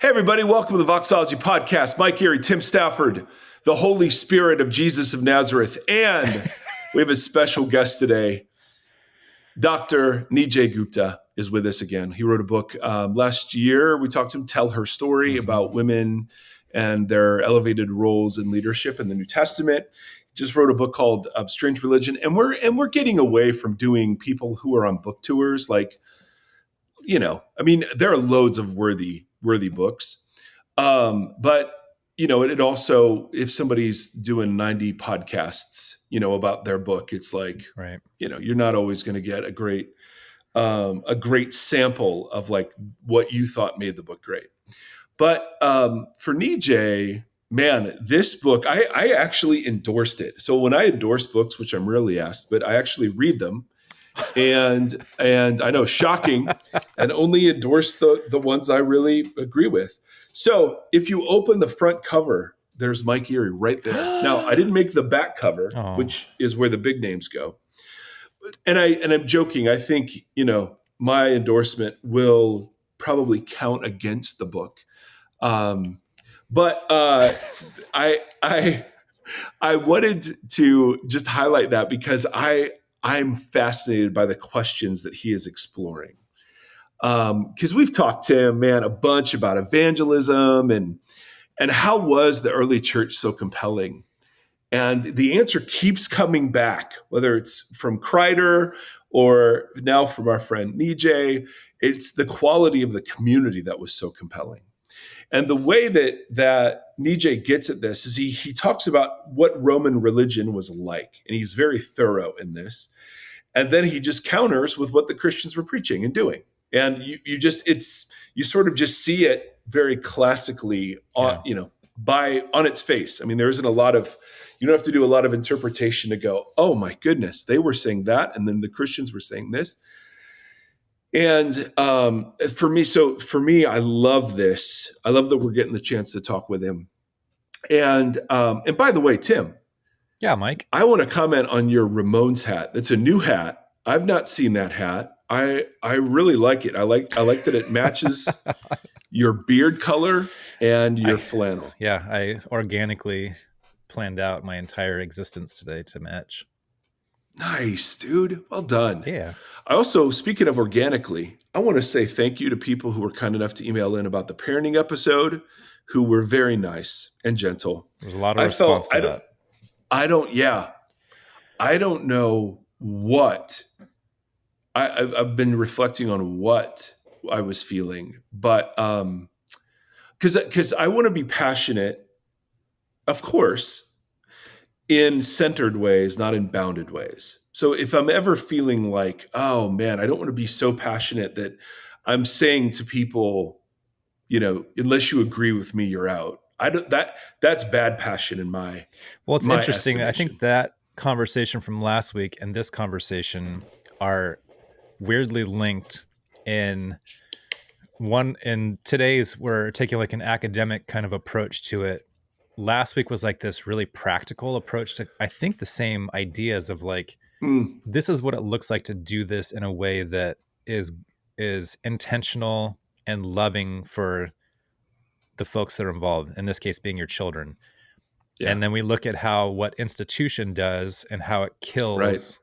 Hey, everybody, welcome to the Voxology Podcast. Mike, Erre, Tim Stafford, the Holy Spirit of Jesus of Nazareth. And we have a special guest today. Dr. Nijay Gupta is with us again. He wrote a book last year. We talked to him, Tell Her Story, about women and their elevated roles in leadership in the New Testament. He just wrote a book called Strange Religion. And we're getting away from doing people who are on book tours. Like, you know, I mean, there are loads of worthy books. But, you know, it also, if somebody's doing 90 podcasts, you know, about their book, it's like, right. You know, you're not always going to get a great sample of like what you thought made the book great. But for Nijay, man, this book, I actually endorsed it. So when I endorse books, which I'm rarely asked, but I actually read them. And I know, shocking, and only endorse the ones I really agree with. So if you open the front cover, there's Mike Erre right there. Now, I didn't make the back cover, which is where the big names go. And I'm joking. I think, you know, my endorsement will probably count against the book. But I wanted to just highlight that because I'm fascinated by the questions that he is exploring. Because we've talked to him, man, a bunch about evangelism and how was the early church so compelling? And the answer keeps coming back, whether it's from Kreider or now from our friend Nijay. It's the quality of the community that was so compelling. And the way that Nijay gets at this is he talks about what Roman religion was like, and he's very thorough in this. And then he just counters with what the Christians were preaching and doing. And you sort of just see it very classically on its face. I mean, there isn't you don't have to do a lot of interpretation to go, oh my goodness, they were saying that, and then the Christians were saying this. And for me, I love this. I love that we're getting the chance to talk with him. And by the way, Tim. Yeah, Mike. I want to comment on your Ramones hat. It's a new hat. I've not seen that hat. I really like it. I like that it matches your beard color and your flannel. Yeah, I organically planned out my entire existence today to match. Nice, dude. Well done. Yeah. I also, speaking of organically, I want to say thank you to people who were kind enough to email in about the parenting episode, who were very nice and gentle. There's a lot of response to that. I don't know what I've been reflecting on what I was feeling, but because I want to be passionate, of course, in centered ways, not in bounded ways. So if I'm ever feeling like, oh man, I don't want to be so passionate that I'm saying to people, you know, unless you agree with me, you're out. That's bad passion in my. Well, it's interesting. I think that conversation from last week and this conversation are weirdly linked in today's we're taking like an academic kind of approach to it. Last week was like this really practical approach to, I think, the same ideas of like, this is what it looks like to do this in a way that is intentional and loving for the folks that are involved, in this case being your children. Yeah. And then we look at what institution does and how it kills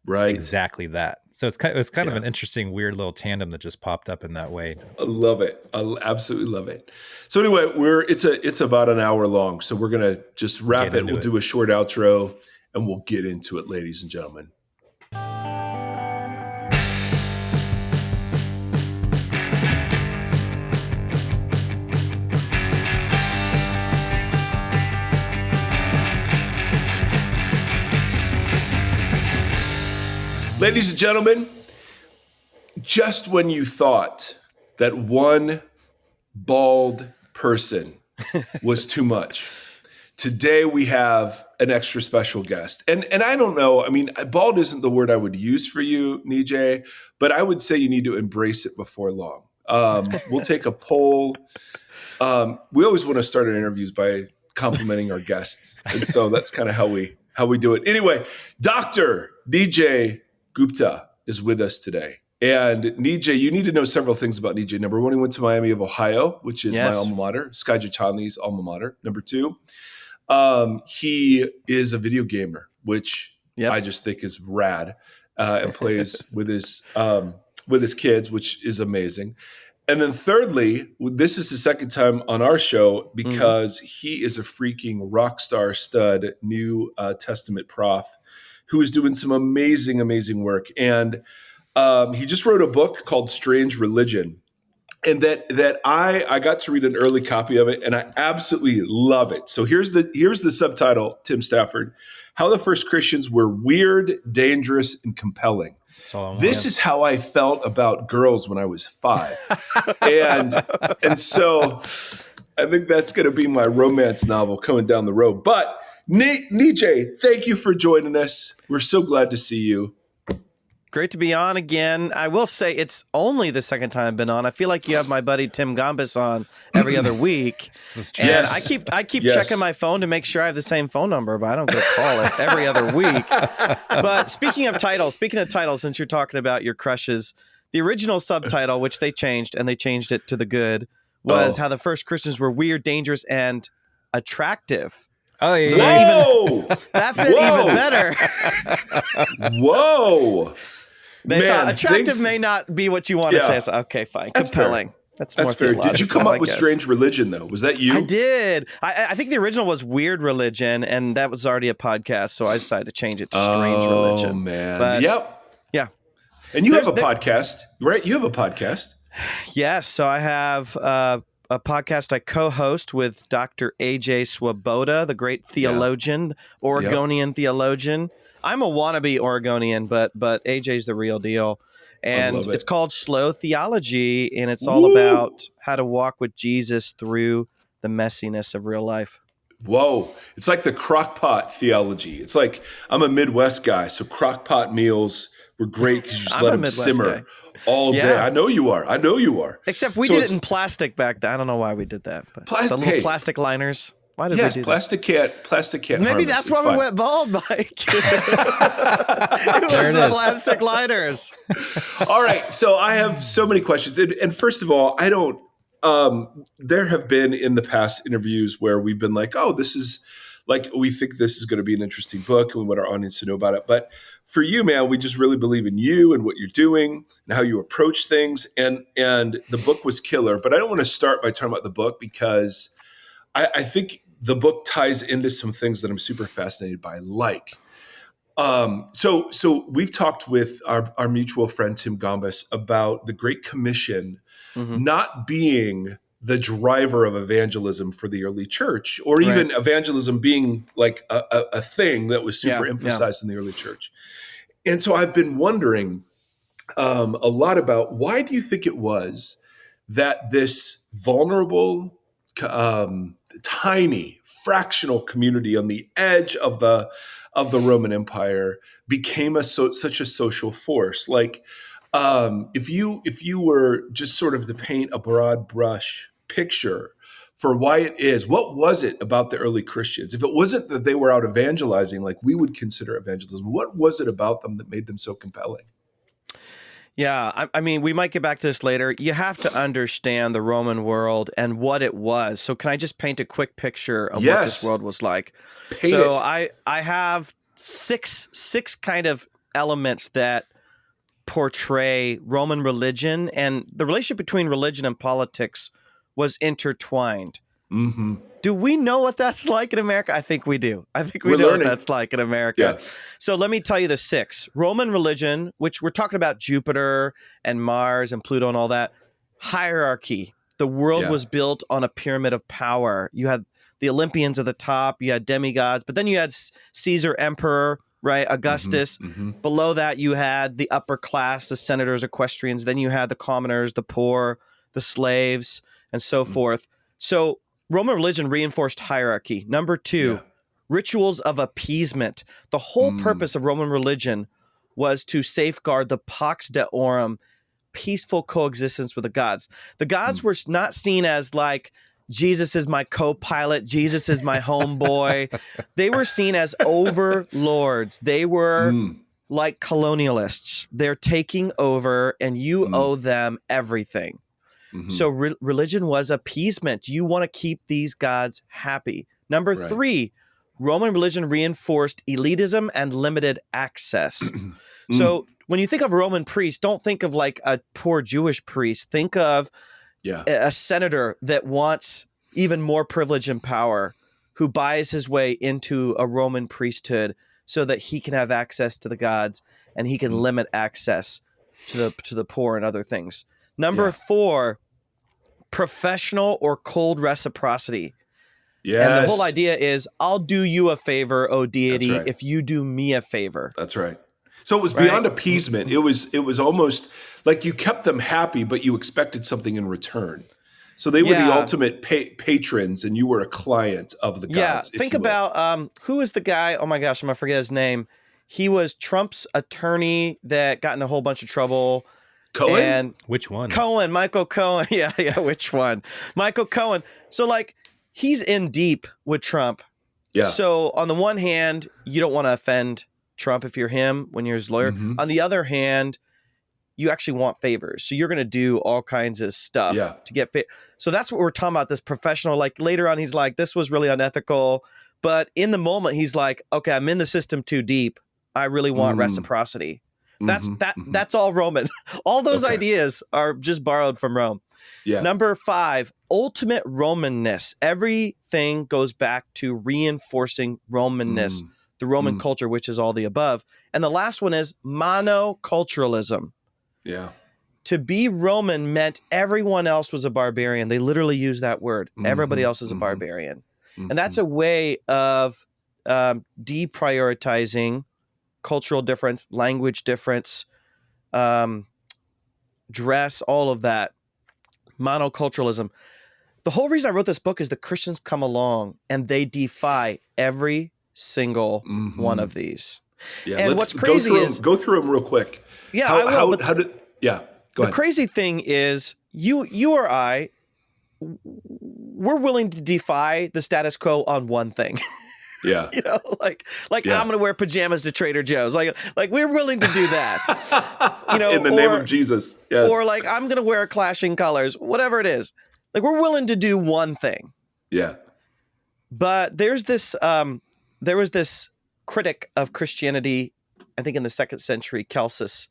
right. exactly that. So it's kind of an interesting, weird little tandem that just popped up in that way. I love it. I absolutely love it. So anyway, it's about an hour long. So we're going to just wrap it. We'll do a short outro and we'll get into it, ladies and gentlemen. Ladies and gentlemen, just when you thought that one bald person was too much, today we have an extra special guest. And I don't know, I mean, bald isn't the word I would use for you, Nijay, but I would say you need to embrace it before long. We'll take a poll. We always want to start our interviews by complimenting our guests. And so that's kind of how we do it. Anyway, Dr. Nijay Gupta is with us today. And Nijay, you need to know several things about Nijay. Number one, he went to Miami of Ohio, which is my alma mater, Sky Jachani's alma mater. Number two, he is a video gamer, which I just think is rad, and plays with his kids, which is amazing. And then thirdly, this is the second time on our show because he is a freaking rock star stud New Testament prof who is doing some amazing, amazing work. And he just wrote a book called Strange Religion. And that I got to read an early copy of it, and I absolutely love it. So here's the subtitle, Tim Stafford: How the First Christians Were Weird, Dangerous, and Compelling. This is how I felt about girls when I was 5, and so I think that's going to be my romance novel coming down the road. But Nijay, thank you for joining us. We're so glad to see you. Great to be on again. I will say it's only the second time I've been on. I feel like you have my buddy Tim Gambus on every other week. And I keep checking my phone to make sure I have the same phone number, but I don't get a call every other week. But speaking of titles, since you're talking about your crushes, the original subtitle, which they changed, and they changed it to the good, was How the First Christians Were Weird, Dangerous, and Attractive. Oh, yeah. So that fit even better. Whoa. They thought attractive may not be what you want to say. So, okay, fine. That's compelling. Fair. That's more fair. Did you come up with Strange Religion, though? Was that you? I did. I think the original was Weird Religion, and that was already a podcast, so I decided to change it to Strange Religion. Oh, man. But, yeah. And you have a podcast, right? You have a podcast. Yes. So I have a podcast I co-host with Dr. A.J. Swoboda, the great theologian, Oregonian theologian. I'm a wannabe Oregonian, but AJ's the real deal. And it's called Slow Theology, and it's all about how to walk with Jesus through the messiness of real life. Whoa. It's like the crockpot theology. It's like, I'm a Midwest guy, so crockpot meals were great because you just let them simmer all day. I know you are. Except we did it in plastic back then. I don't know why we did that. But the little plastic liners. Why did they do plastic that? can't Maybe that's why we went bald, Mike. It was the plastic liners. All right. So I have so many questions. And first of all, I don't, there have been in the past interviews where we've been like, oh, this is like, we think this is going to be an interesting book and we want our audience to know about it. But for you, man, we just really believe in you and what you're doing and how you approach things. And the book was killer. But I don't want to start by talking about the book because I think the book ties into some things that I'm super fascinated by, like, so we've talked with our mutual friend, Tim Gambus, about the Great Commission not being the driver of evangelism for the early church, or even evangelism being like a thing that was super emphasized in the early church. And so I've been wondering a lot about, why do you think it was that this vulnerable, tiny fractional community on the edge of the Roman Empire became such a social force? Like, if you were just sort of to paint a broad brush picture for why it is, what was it about the early Christians? If it wasn't that they were out evangelizing like we would consider evangelism, what was it about them that made them so compelling? Yeah, I mean, we might get back to this later. You have to understand the Roman world and what it was. So can I just paint a quick picture of what this world was like? I have six kind of elements that portray Roman religion, and the relationship between religion and politics was intertwined. Mm-hmm. Do we know what that's like in America? I think we do. I think we know what that's like in America. Yeah. So let me tell you the six. Roman religion, which we're talking about Jupiter and Mars and Pluto and all that. Hierarchy. The world was built on a pyramid of power. You had the Olympians at the top. You had demigods. But then you had Caesar, emperor, right? Augustus. Below that, you had the upper class, the senators, equestrians. Then you had the commoners, the poor, the slaves, and so forth. So Roman religion reinforced hierarchy. Number two, rituals of appeasement. The whole purpose of Roman religion was to safeguard the pax deorum, peaceful coexistence with the gods. The gods were not seen as like, Jesus is my co-pilot, Jesus is my homeboy. They were seen as overlords. They were like colonialists. They're taking over and you owe them everything. So religion was appeasement. You want to keep these gods happy. Number 3, Roman religion reinforced elitism and limited access. So when you think of a Roman priest, don't think of like a poor Jewish priest. Think of a senator that wants even more privilege and power, who buys his way into a Roman priesthood so that he can have access to the gods and he can limit access to the poor and other things. Number 4, professional or cold reciprocity. Yes. And the whole idea is, I'll do you a favor, O deity, if you do me a favor. That's right. So it was beyond appeasement. It was almost like you kept them happy, but you expected something in return. So they were the ultimate patrons, and you were a client of the gods. Yeah, think about who is the guy? Oh my gosh, I'm gonna forget his name. He was Trump's attorney that got in a whole bunch of trouble. Cohen? And which one? Cohen, Michael Cohen. Yeah, which one? Michael Cohen. So like he's in deep with Trump. Yeah. So on the one hand, you don't want to offend Trump if you're him when you're his lawyer. On the other hand, you actually want favors. So you're going to do all kinds of stuff to get fit. So that's what we're talking about, this professional. Like later on, he's like, this was really unethical. But in the moment, he's like, okay, I'm in the system too deep. I really want reciprocity. That's all Roman. All those ideas are just borrowed from Rome. Yeah. Number 5, ultimate Romanness. Everything goes back to reinforcing Romanness, the Roman culture, which is all the above. And the last one is monoculturalism. Yeah. To be Roman meant everyone else was a barbarian. They literally use that word. Everybody else is a barbarian. And that's a way of deprioritizing cultural difference, language difference, dress, all of that. Monoculturalism. The whole reason I wrote this book is the Christians come along and they defy every single one of these. Yeah, and what's crazy is go through them real quick. Yeah, how, I will. How did? Yeah, go ahead. The crazy thing is, you or I, we're willing to defy the status quo on one thing. Yeah. You know, like I'm going to wear pajamas to Trader Joe's. Like we're willing to do that. You know, in the name of Jesus. Yes. Or like I'm going to wear clashing colors, whatever it is. Like we're willing to do one thing. Yeah. But there's this there was this critic of Christianity, I think in the 2nd century, Celsus,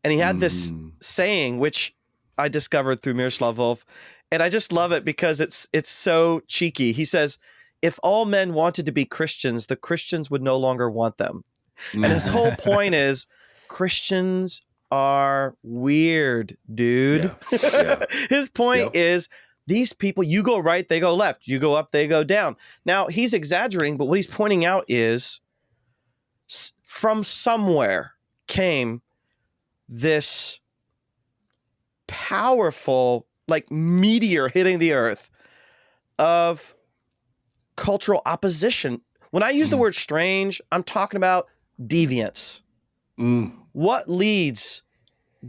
and he had this saying which I discovered through Miroslav Volf, and I just love it because it's so cheeky. He says, if all men wanted to be Christians, the Christians would no longer want them. And his whole point is Christians are weird, dude. Yeah. His point is these people, you go right, they go left. You go up, they go down. Now, he's exaggerating, but what he's pointing out is from somewhere came this powerful, like meteor hitting the earth of cultural opposition. When I use the word strange, I'm talking about deviance. What leads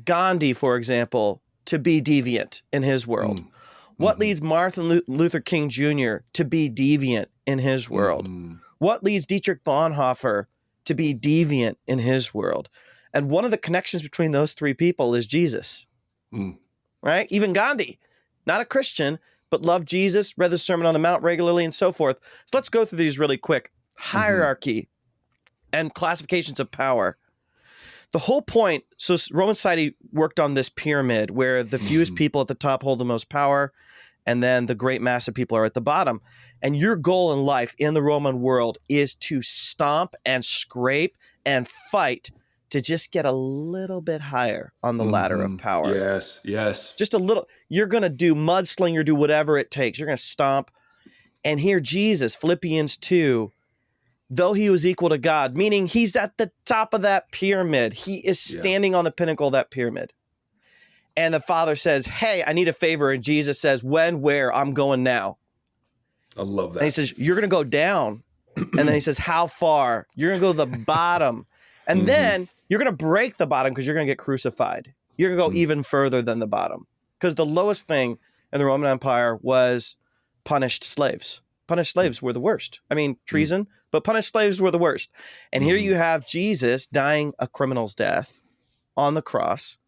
Gandhi, for example, to be deviant in his world? What leads Martin Luther King Jr. to be deviant in his world? What leads Dietrich Bonhoeffer to be deviant in his world? And one of the connections between those 3 people is Jesus. Right? Even Gandhi, not a Christian, but loved Jesus, read the Sermon on the Mount regularly, and so forth. So let's go through these really quick. Hierarchy and classifications of power. The whole point, so Roman society worked on this pyramid where the fewest people at the top hold the most power, and then the great mass of people are at the bottom. And your goal in life in the Roman world is to stomp and scrape and fight to just get a little bit higher on the ladder of power. Yes, yes. Just a little. You're going to do mudslinger, do whatever it takes. You're going to stomp. And here Jesus, Philippians 2, though he was equal to God, meaning he's at the top of that pyramid. He is standing on the pinnacle of that pyramid. And the Father says, hey, I need a favor. And Jesus says, when, where? I'm going now. I love that. And he says, you're going to go down. And then he says, how far? You're going to go to the bottom. And then you're going to break the bottom because you're going to get crucified. You're going to go even further than the bottom. Because the lowest thing in the Roman Empire was punished slaves. Punished slaves were the worst. I mean, treason, but punished slaves were the worst. And here you have Jesus dying a criminal's death on the cross.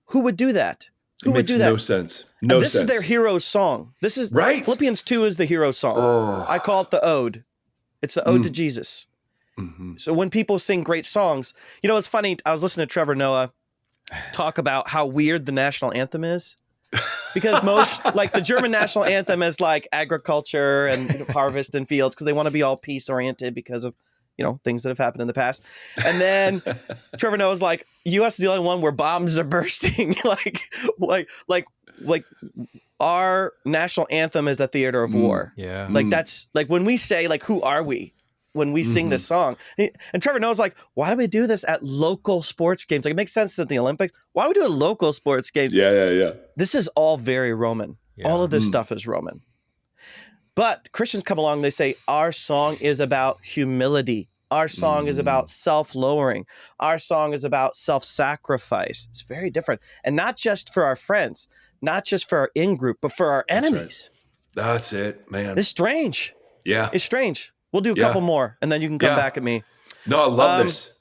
Who would do that? Who would do that? No sense. No sense. This is their hero's song. This is right. Philippians 2 is the hero's song. Oh. I call it the ode. It's the ode to Jesus. So when people sing great songs, you know, it's funny. I was listening to Trevor Noah talk about how weird the national anthem is. Because most, like the German national anthem is like agriculture and harvest and fields because they want to be all peace oriented because of, you know, things that have happened in the past. And then Trevor Noah's like, U.S. is the only one where bombs are bursting. like our national anthem is the theater of war. Yeah. Like that's like when we say like, who are we? When we sing this song. And Trevor Noah's like, why do we do this at local sports games? Like it makes sense at the Olympics. Why do we do it at local sports games? Yeah. This is all very Roman. Yeah. All of this stuff is Roman. But Christians come along, they say, our song is about humility. Our song is about self-lowering. Our song is about self-sacrifice. It's very different. And not just for our friends, not just for our in-group, but for our enemies. That's it, man. It's strange. Yeah. It's strange. We'll do a couple more, and then you can come back at me. No, I love this.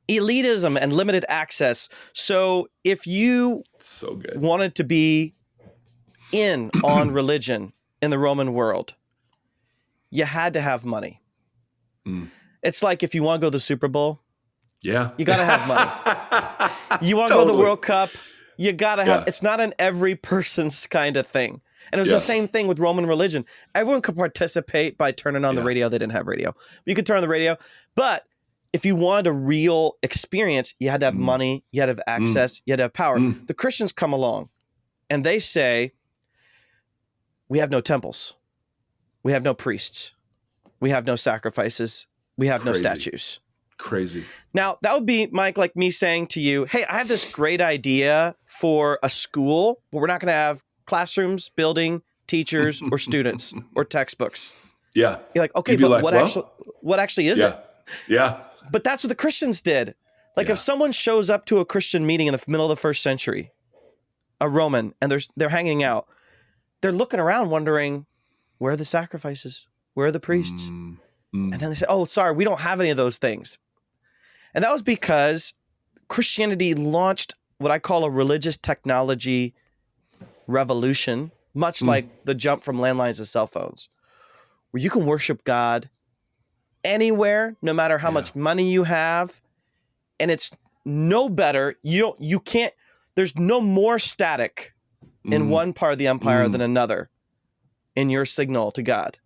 Elitism and limited access. So if you wanted to be in on religion in the Roman world, you had to have money. It's like if you want to go to the Super Bowl, you got to have money. You want to go to the World Cup, you got to have. It's not an every person's kind of thing. And it was the same thing with Roman religion. Everyone could participate by turning on the radio. They didn't have radio. You could turn on the radio. But if you wanted a real experience, you had to have money, you had to have access, you had to have power. The Christians come along and they say, we have no temples. We have no priests. We have no sacrifices. We have no statues. Crazy. Now, that would be, Mike, like me saying to you, hey, I have this great idea for a school, but we're not going to have classrooms, building, teachers, or students, or textbooks. Yeah. You're like, okay, but what actually is it? Yeah. But that's what the Christians did. Like if someone shows up to a Christian meeting in the middle of the first century, a Roman, and they're hanging out, they're looking around wondering, where are the sacrifices? Where are the priests? And then they say, oh, sorry, we don't have any of those things. And that was because Christianity launched what I call a religious technology revolution, much like the jump from landlines to cell phones, where you can worship God anywhere, no matter how much money you have. And it's no better. You can't, there's no more static in one part of the empire than another in your signal to God.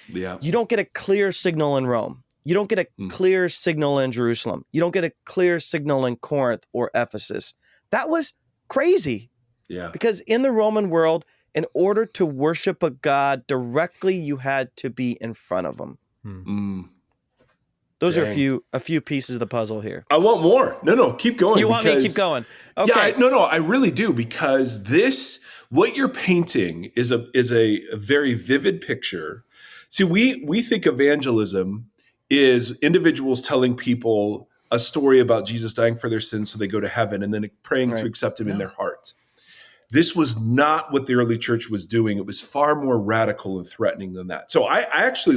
Yeah. You don't get a clear signal in Rome. You don't get a clear signal in Jerusalem. You don't get a clear signal in Corinth or Ephesus. That was crazy. Yeah. Because in the Roman world, in order to worship a god directly, you had to be in front of him. Those are a few pieces of the puzzle here. I want more. No, keep going. You want me to keep going? Okay. Yeah, I really do, because what you're painting is a very vivid picture. See, we think evangelism is individuals telling people a story about Jesus dying for their sins so they go to heaven and then praying to accept him in their heart. This was not what the early church was doing. It was far more radical and threatening than that. So I actually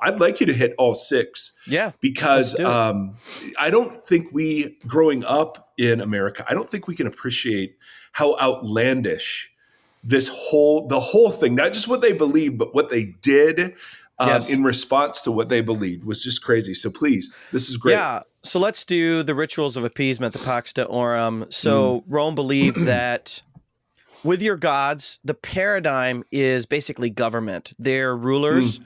I'd like you to hit all six. Yeah. Because I don't think growing up in America, I don't think we can appreciate how outlandish the whole thing, not just what they believed, but what they did in response to what they believed was just crazy. So please, this is great. Yeah. So let's do the rituals of appeasement, the Pax Deorum. So Rome believed that with your gods, the paradigm is basically government. They're rulers.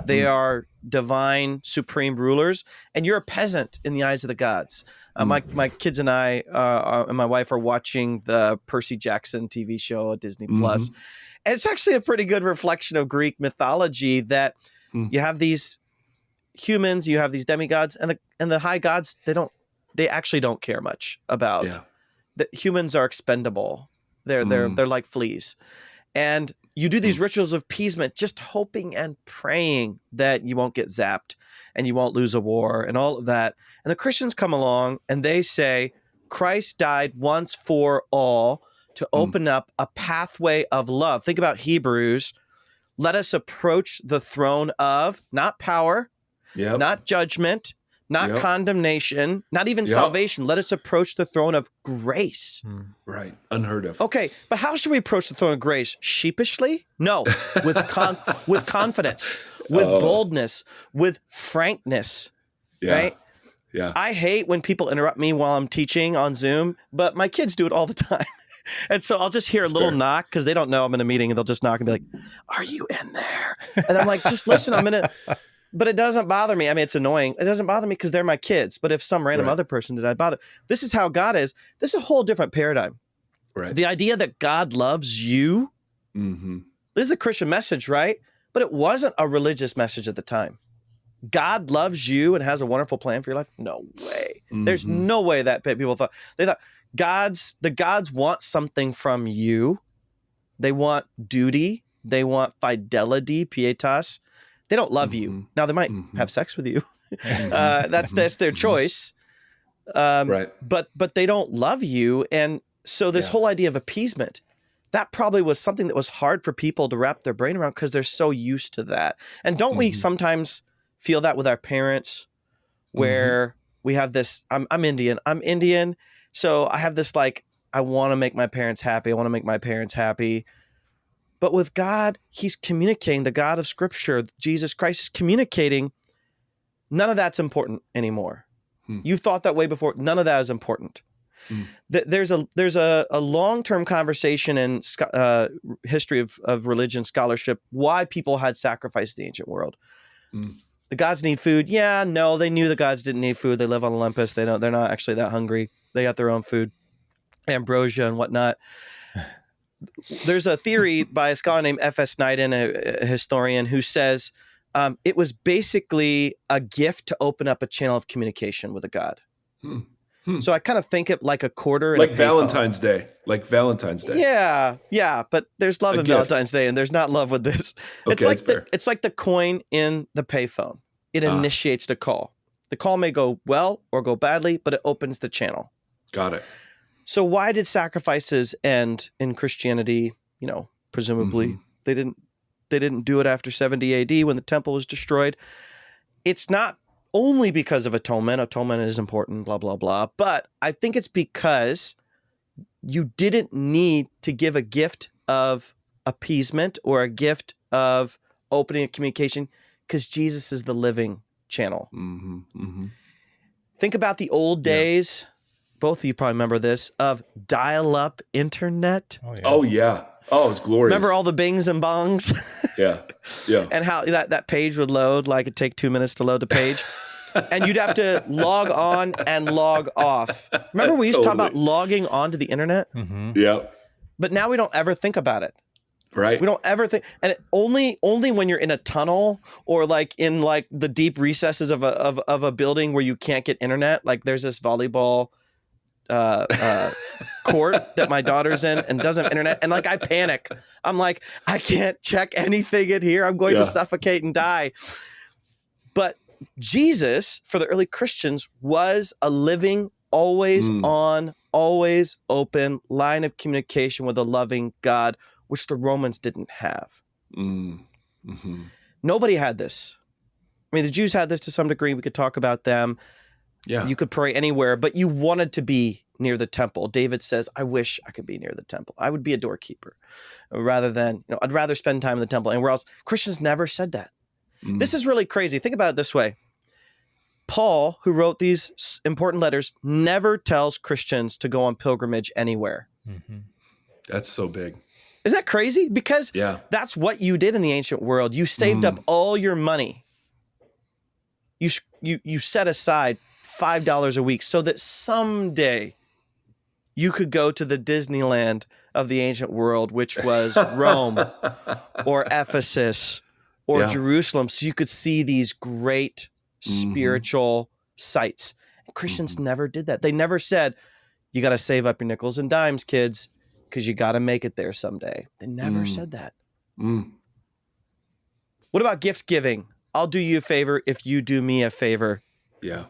They are divine, supreme rulers, and you're a peasant in the eyes of the gods. My kids and I and my wife are watching the Percy Jackson TV show at Disney Plus, and it's actually a pretty good reflection of Greek mythology that you have these humans, you have these demigods, and the high gods. They actually don't care much about that. Humans are expendable. They're like fleas, and you do these rituals of appeasement, just hoping and praying that you won't get zapped and you won't lose a war and all of that. And the Christians come along and they say, Christ died once for all to open up a pathway of love. Think about Hebrews. let us approach the throne of not power, not judgment, not condemnation, not even salvation. Let us approach the throne of grace. Right. Unheard of. Okay, but how should we approach the throne of grace? Sheepishly? No. With confidence, with boldness, with frankness. Right? Yeah. I hate when people interrupt me while I'm teaching on Zoom, but my kids do it all the time. And so I'll just hear a little knock because they don't know I'm in a meeting, and they'll just knock and be like, "Are you in there?" And I'm like, "Just listen, I'm in it." But it doesn't bother me. I mean, it's annoying. It doesn't bother me because they're my kids. But if some random other person did, I'd bother. This is how God is. This is a whole different paradigm. Right. The idea that God loves you. This is a Christian message, right? But it wasn't a religious message at the time. God loves you and has a wonderful plan for your life? No way. There's no way that people thought. They thought the gods want something from you. They want duty. They want fidelity, pietas. They don't love you. Now, they might have sex with you. That's their choice. But they don't love you. And so this whole idea of appeasement, that probably was something that was hard for people to wrap their brain around because they're so used to that. And don't we sometimes feel that with our parents where we have this, I'm Indian. So I have this like, I want to make my parents happy. But with God, he's communicating, the God of Scripture, Jesus Christ is communicating. None of that's important anymore. You thought that way before. None of that is important. There's a long-term conversation in history of religion scholarship why people had sacrificed the ancient world. The gods need food. Yeah, no, they knew the gods didn't need food. They live on Olympus. They're not actually that hungry. They got their own food, ambrosia and whatnot. There's a theory by a scholar named F.S. Snyden, a historian, who says it was basically a gift to open up a channel of communication with a god. So I kind of think it like a quarter. Like Valentine's Day. Yeah. But there's love in Valentine's Day, and there's not love with this. Okay, it's like the coin in the payphone. It initiates the call. The call may go well or go badly, but it opens the channel. Got it. So why did sacrifices end in Christianity? You know, presumably they didn't do it after 70 AD when the temple was destroyed. It's not only because of atonement. Atonement is important, blah, blah, blah. But I think it's because you didn't need to give a gift of appeasement or a gift of opening a communication because Jesus is the living channel. Think about the old days. Both of you probably remember this, of dial-up internet. Oh, yeah. Oh, it was glorious. Remember all the bings and bongs? Yeah. And how that page would load, like it'd take 2 minutes to load the page. And you'd have to log on and log off. Remember we used to talk about logging onto the internet? Yeah. But now we don't ever think about it. Right. We don't ever think, and only when you're in a tunnel or like in like the deep recesses of a building where you can't get internet. Like there's this volleyball court that my daughter's in and doesn't have internet, and like I panic. I'm like, I can't check anything in here. I'm going to suffocate and die. But Jesus, for the early Christians, was a living, always on, always open line of communication with a loving God, which the Romans didn't have. Nobody had this. I mean, the Jews had this to some degree. We could talk about them. Yeah. You could pray anywhere, but you wanted to be near the temple. David says, I wish I could be near the temple. I would be a doorkeeper rather than, I'd rather spend time in the temple anywhere else. Christians never said that. This is really crazy. Think about it this way. Paul, who wrote these important letters, never tells Christians to go on pilgrimage anywhere. That's so big. Isn't that crazy? Because that's what you did in the ancient world. You saved up all your money. You set aside $5 a week so that someday you could go to the Disneyland of the ancient world, which was Rome or Ephesus or Jerusalem, so you could see these great spiritual sights. And Christians never did that. They never said, you got to save up your nickels and dimes, kids, because you got to make it there someday. They never said that. What about gift giving? I'll do you a favor if you do me a favor. Yeah.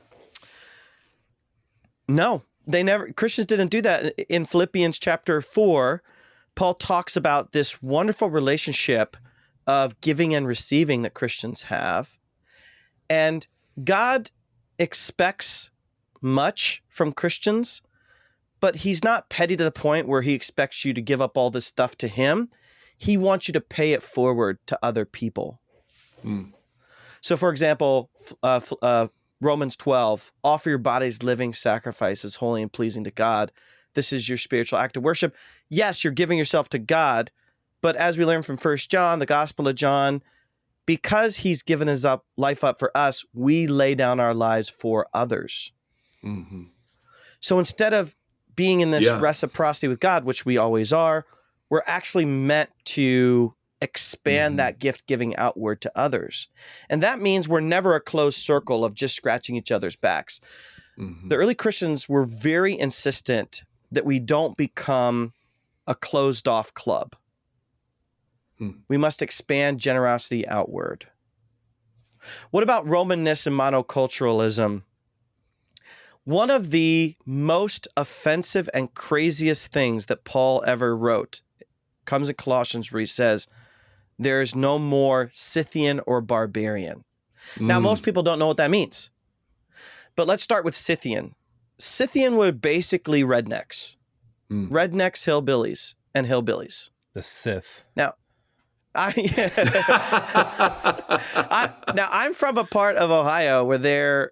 No, Christians didn't do that. In Philippians chapter 4, Paul talks about this wonderful relationship of giving and receiving that Christians have. And God expects much from Christians, but he's not petty to the point where he expects you to give up all this stuff to him. He wants you to pay it forward to other people. So, for example, Romans 12, offer your bodies living sacrifices, holy and pleasing to God. This is your spiritual act of worship. Yes, you're giving yourself to God, but as we learn from 1 John, the Gospel of John, because he's given his life up for us, we lay down our lives for others. Mm-hmm. So instead of being in this reciprocity with God, which we always are, we're actually meant to expand that gift giving outward to others. And that means we're never a closed circle of just scratching each other's backs. The early Christians were very insistent that we don't become a closed off club. We must expand generosity outward. What about Romanness and monoculturalism? One of the most offensive and craziest things that Paul ever wrote comes in Colossians, where he says, there is no more Scythian or barbarian. Now, most people don't know what that means. But let's start with Scythian. Scythian were basically rednecks. Rednecks, hillbillies, and hillbillies. The Sith. Now, I'm from a part of Ohio where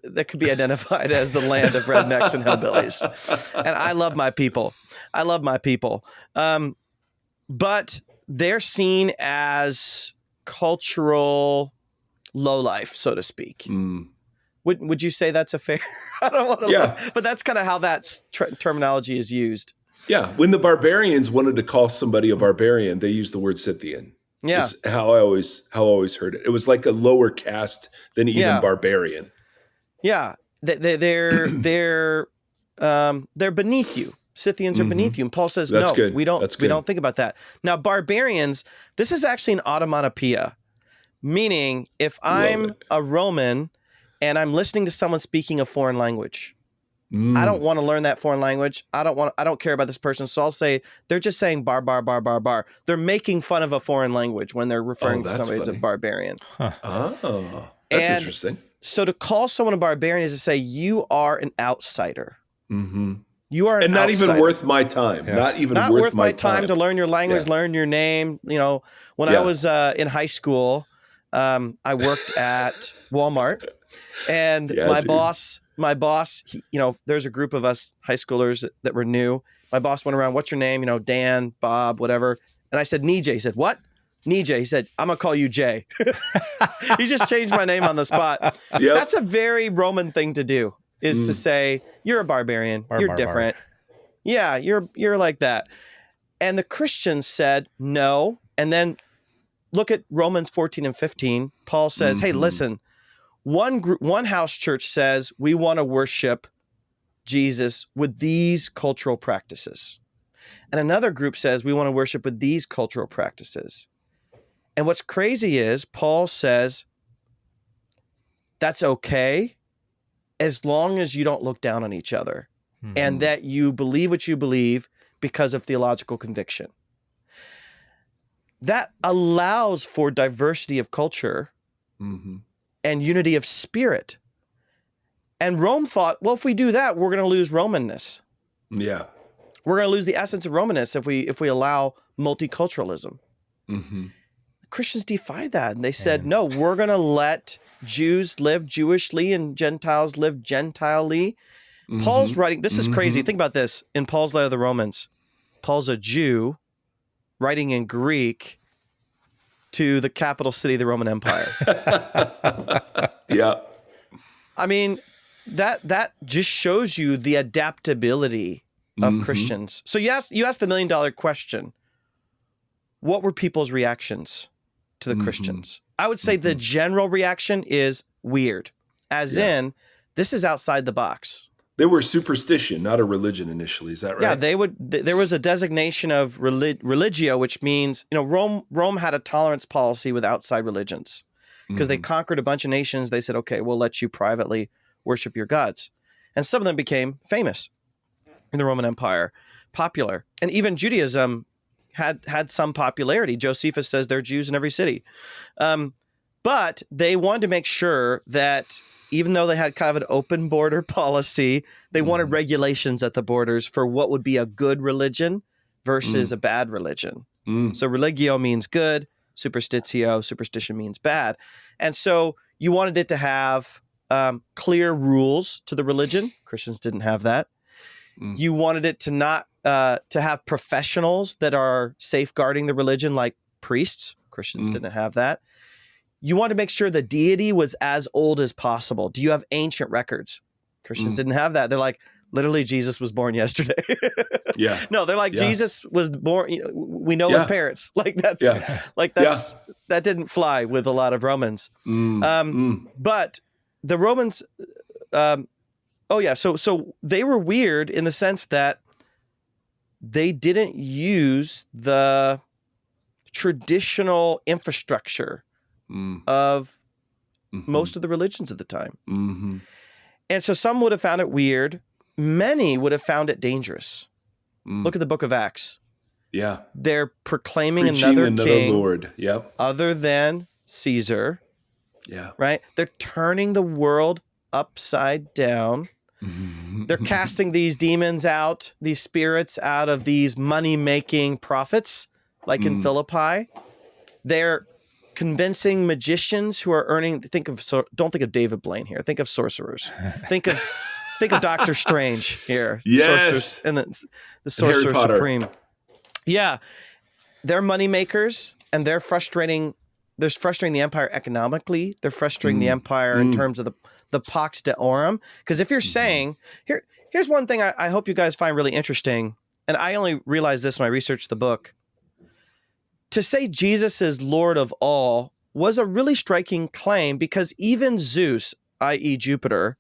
that could be identified as the land of rednecks and hillbillies. And I love my people. But they're seen as cultural lowlife, so to speak. Would you say that's a fair? I don't want to, but that's kind of how that terminology is used. Yeah, when the barbarians wanted to call somebody a barbarian, they used the word Scythian. Yeah, is how I always heard it. It was like a lower caste than even barbarian. Yeah, they're beneath you. Scythians are beneath you, and Paul says, That's no, good. we don't think about that. Now, barbarians, this is actually an onomatopoeia, meaning if I'm a Roman and I'm listening to someone speaking a foreign language. I don't want to learn that foreign language. I don't care about this person. So I'll say, they're just saying bar, bar, bar, bar, bar. They're making fun of a foreign language when they're referring to somebody as a barbarian. Oh, that's interesting. So to call someone a barbarian is to say, you are an outsider. You are an not outsider. even worth my time. Yeah. Not even not worth my time to learn your language, learn your name. You know, when I was in high school, I worked at Walmart, and my boss, there's a group of us high schoolers that were new. My boss went around, what's your name? Dan, Bob, whatever. And I said, Nijay. He said, what? Nijay. He said, I'm going to call you Jay. He just changed my name on the spot. Yep. That's a very Roman thing to do, is to say, you're a barbarian. You're different. Yeah, you're like that. And the Christians said, no. And then look at Romans 14 and 15. Paul says, hey, listen, one house church says we want to worship Jesus with these cultural practices. And another group says we want to worship with these cultural practices. And what's crazy is Paul says that's okay as long as you don't look down on each other and that you believe what you believe because of theological conviction. That allows for diversity of culture and unity of spirit. And Rome thought, well, if we do that, we're going to lose Romanness. Yeah. We're going to lose the essence of Romanness if we allow multiculturalism. Christians defied that, and they said, no, we're going to let Jews live Jewishly and Gentiles live Gentilely. Paul's writing, this is crazy. Think about this. In Paul's letter to the Romans, Paul's a Jew writing in Greek to the capital city of the Roman Empire. Yeah. I mean, that just shows you the adaptability of Christians. So you asked the $1 million question. What were people's reactions to the Christians? I would say the general reaction is weird, as in, this is outside the box. They were superstition, not a religion initially. Is that right? Yeah, there was a designation of religio, which means, Rome had a tolerance policy with outside religions because they conquered a bunch of nations. They said, okay, we'll let you privately worship your gods. And some of them became famous in the Roman Empire, popular. And even Judaism had some popularity. Josephus says there are Jews in every city. But they wanted to make sure that even though they had kind of an open border policy, they wanted regulations at the borders for what would be a good religion versus a bad religion. So religio means good, superstition means bad. And so you wanted it to have clear rules to the religion. Christians didn't have that. You wanted it to not to have professionals that are safeguarding the religion, like priests. Christians didn't have that. You want to make sure the deity was as old as possible. Do you have ancient records? Christians didn't have that. They're like, literally, Jesus was born yesterday. Yeah. No, they're like, Jesus was born. You know, we know his parents. Like that didn't fly with a lot of Romans. But the Romans, so they were weird in the sense that they didn't use the traditional infrastructure of most of the religions at the time. And so some would have found it weird. Many would have found it dangerous. Look at the book of Acts. Yeah. They're proclaiming Preaching another king Lord. Yep. other than Caesar. Yeah. Right? They're turning the world upside down. They're casting these demons out, these spirits out of these money-making prophets, like in Philippi. They're convincing magicians who are earning. Don't think of David Blaine here. Think of sorcerers. Think of Doctor Strange here. Yes, and the Sorcerer Supreme. Yeah, they're money makers, and they're frustrating. They're frustrating the empire economically. They're frustrating the empire in terms of the Pax Deorum. Because if you're saying here's one thing I hope you guys find really interesting, and I only realized this when I researched the book. To say Jesus is Lord of all was a really striking claim because even Zeus, i.e. Jupiter,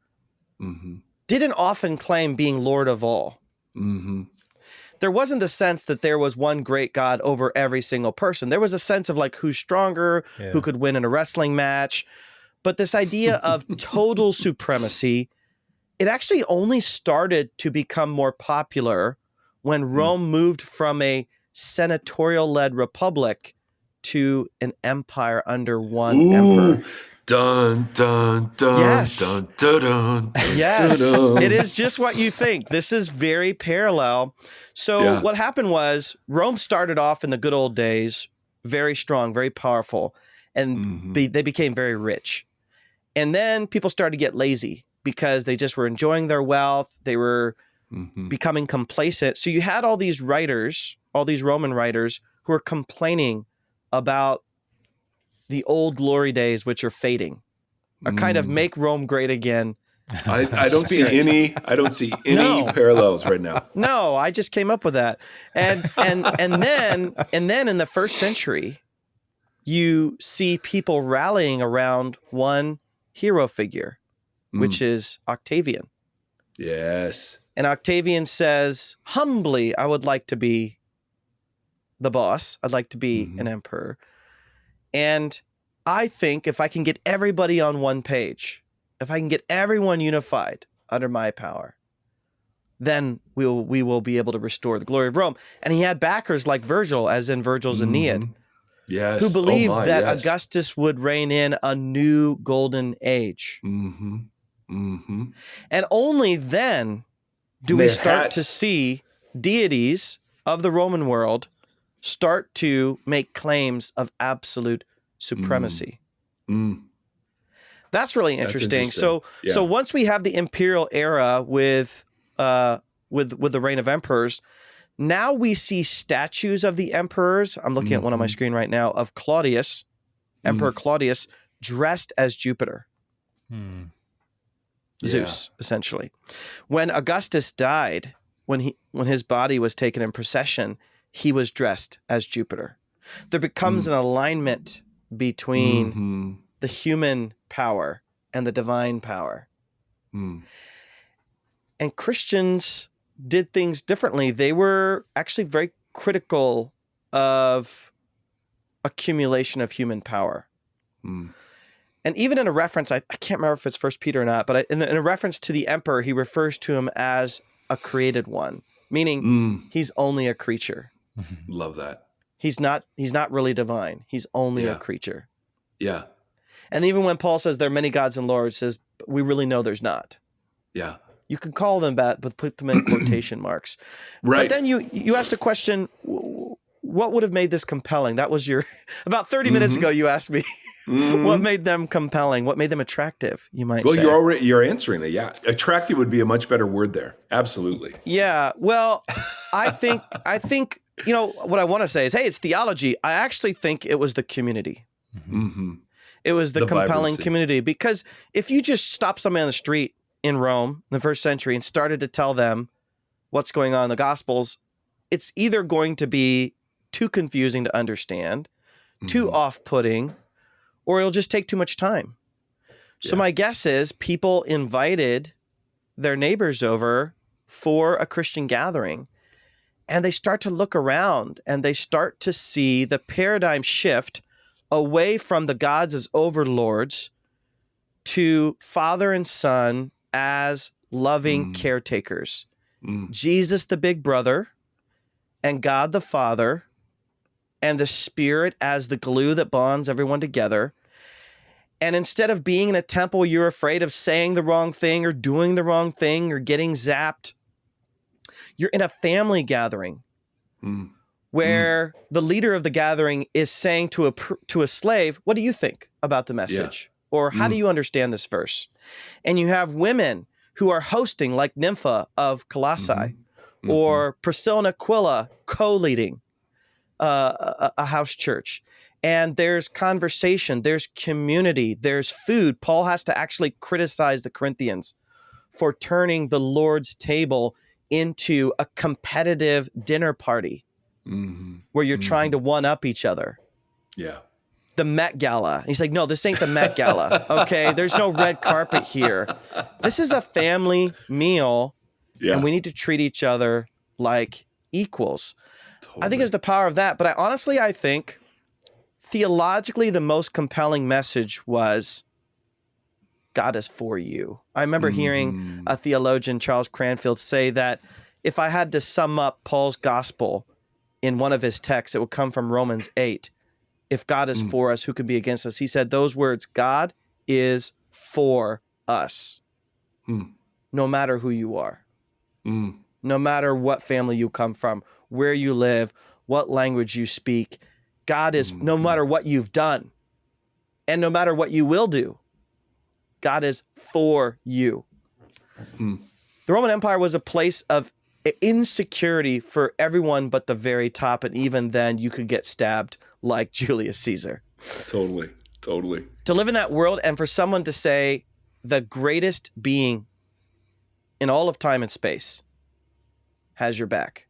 didn't often claim being Lord of all. There wasn't the sense that there was one great God over every single person. There was a sense of like who's stronger, who could win in a wrestling match. But this idea of total supremacy, it actually only started to become more popular when Rome moved from a senatorial-led republic to an empire under one emperor. Dun, dun, dun, yes. Dun, dun, dun, yes. dun, dun. It is just what you think. This is very parallel. So what happened was Rome started off in the good old days, very strong, very powerful, and they became very rich. And then people started to get lazy because they just were enjoying their wealth. They were becoming complacent. So you had all these writers, all these Roman writers who are complaining about the old glory days, which are fading, a kind of make Rome great again. I don't see any parallels right now. No, I just came up with that. And then in the first century, you see people rallying around one hero figure, which is Octavian. Yes. And Octavian says, humbly, I would like to be the boss. I'd like to be an emperor. And I think if I can get everybody on one page, if I can get everyone unified under my power, then we will be able to restore the glory of Rome. And he had backers like Virgil, as in Virgil's Aeneid, who believed that Augustus would reign in a new golden age. And only then do we start to see deities of the Roman world start to make claims of absolute supremacy. That's really interesting. So once we have the imperial era with the reign of emperors, now we see statues of the emperors. I'm looking at one on my screen right now of Claudius, Emperor Claudius, dressed as Jupiter. Zeus, essentially. When Augustus died, when his body was taken in procession, he was dressed as Jupiter. There becomes an alignment between the human power and the divine power. And Christians did things differently. They were actually very critical of accumulation of human power. And even in a reference, I can't remember if it's 1 Peter or not, but in a reference to the emperor, he refers to him as a created one, meaning he's only a creature. Love that. He's not really divine. He's only a creature. Yeah. And even when Paul says there are many gods and lords, says we really know there's not. Yeah. You can call them that, but put them in quotation marks. Right. But then you asked a question, what would have made this compelling? That was your, about 30 minutes ago, you asked me, what made them compelling? What made them attractive, you might say? Well, you're answering that. Yeah. Attractive would be a much better word there. Absolutely. Yeah. Well, I think, what I want to say is, hey, it's theology. I actually think it was the community. Mm-hmm. It was the compelling vibrancy. community, because if you just stop somebody on the street in Rome in the first century and started to tell them what's going on in the Gospels, it's either going to be too confusing to understand, too off-putting, or it'll just take too much time. So my guess is people invited their neighbors over for a Christian gathering, and they start to look around and they start to see the paradigm shift away from the gods as overlords to Father and Son as loving caretakers. Jesus, the big brother, and God the Father, and the Spirit as the glue that bonds everyone together. And instead of being in a temple, you're afraid of saying the wrong thing or doing the wrong thing or getting zapped, you're in a family gathering where the leader of the gathering is saying to a slave, what do you think about the message? Or how do you understand this verse? And you have women who are hosting, like Nympha of Colossae, or Priscilla and Aquila co-leading a house church. And there's conversation, there's community, there's food. Paul has to actually criticize the Corinthians for turning the Lord's table into a competitive dinner party where you're trying to one-up each other. Yeah. The Met Gala. He's like, no, this ain't the Met Gala. Okay, there's no red carpet here. This is a family meal, and we need to treat each other like equals. Totally. I think there's the power of that, but I think theologically the most compelling message was God is for you. I remember hearing a theologian, Charles Cranfield, say that if I had to sum up Paul's gospel in one of his texts, it would come from Romans 8. If God is for us, who can be against us? He said those words, God is for us, no matter who you are, no matter what family you come from, where you live, what language you speak. God is, no matter what you've done and no matter what you will do, God is for you. The Roman Empire was a place of insecurity for everyone but the very top, and even then you could get stabbed like Julius Caesar. Totally. To live in that world and for someone to say the greatest being in all of time and space has your back.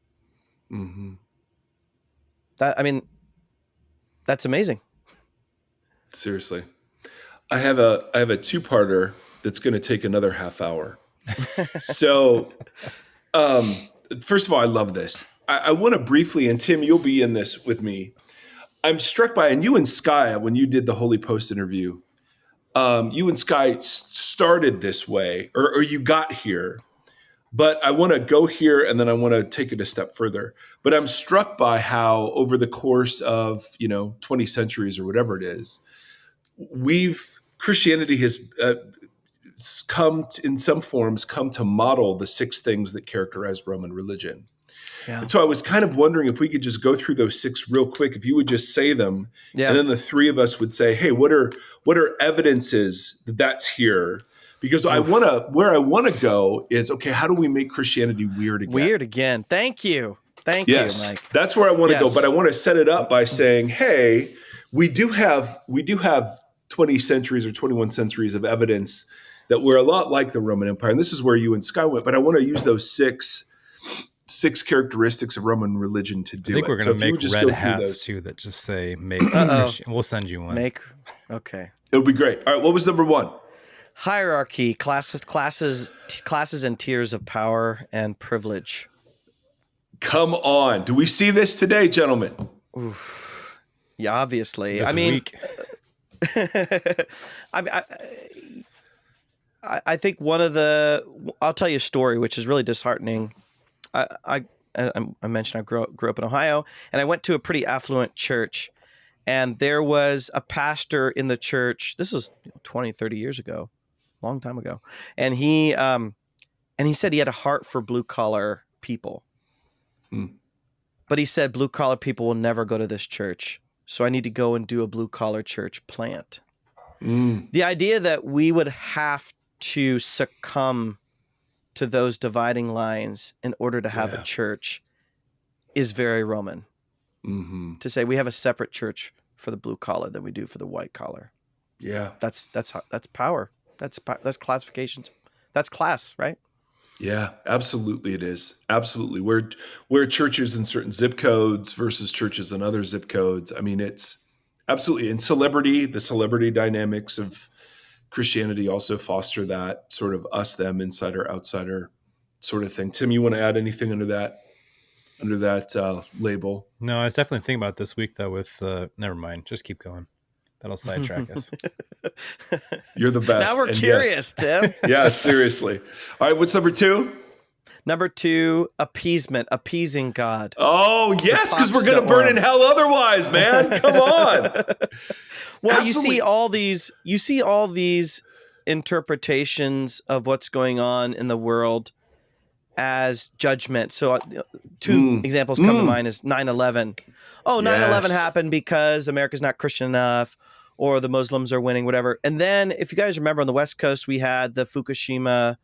That's amazing. Seriously. I have a two-parter that's going to take another half hour. So, first of all, I love this. I want to briefly, and Tim, you'll be in this with me. I'm struck by, and you and Sky, when you did the Holy Post interview, you and Sky started this way, or you got here. But I want to go here, and then I want to take it a step further. But I'm struck by how over the course of 20 centuries or whatever it is, Christianity has in some forms come to model the 6 things that characterize Roman religion. Yeah. And so I was kind of wondering if we could just go through those 6 real quick, if you would just say them, and then the 3 of us would say, hey, what are evidences that that's here? Because where I want to go is, okay, how do we make Christianity weird again? Weird again. Thank you, Mike. That's where I want to go. But I want to set it up by saying, hey, we do have 20 centuries or 21 centuries of evidence that we're a lot like the Roman Empire. And this is where you and Sky went. But I want to use those six characteristics of Roman religion to do it. I think we're going to make red hats too that just say make Christian. We'll send you one. Okay. It'll be great. All right. What was number 1? Hierarchy, classes and tiers of power and privilege. Come on. Do we see this today, gentlemen? Oof. Yeah, obviously. This week. I think I'll tell you a story, which is really disheartening. I I mentioned I grew up in Ohio, and I went to a pretty affluent church, and there was a pastor in the church. This was 20, 30 years ago, long time ago. And he said he had a heart for blue collar people. Mm. But he said blue collar people will never go to this church. So I need to go and do a blue collar church plant. The idea that we would have to succumb to those dividing lines in order to have a church is very Roman. To say we have a separate church for the blue collar than we do for the white collar. Yeah. That's power. That's classifications. That's class, right? Yeah, absolutely it is. Absolutely. Where churches in certain zip codes versus churches in other zip codes. I mean, it's absolutely. And the celebrity dynamics of Christianity also foster that sort of us, them, insider, outsider sort of thing. Tim, you want to add anything under that label? No, I was definitely thinking about this week though with never mind. Just keep going. That'll sidetrack us. You're the best. Now we're curious, Tim. Yeah, seriously. All right, what's number 2? Number 2, appeasement, appeasing God. Oh, yes, because we're going to burn in hell otherwise, man. Come on. Well, Absolutely. you see all these interpretations of what's going on in the world as judgment. So 2 examples come to mind is 9/11. Oh, 9/11 happened because America's not Christian enough, or the Muslims are winning, whatever. And then, if you guys remember, on the West Coast, we had the Fukushima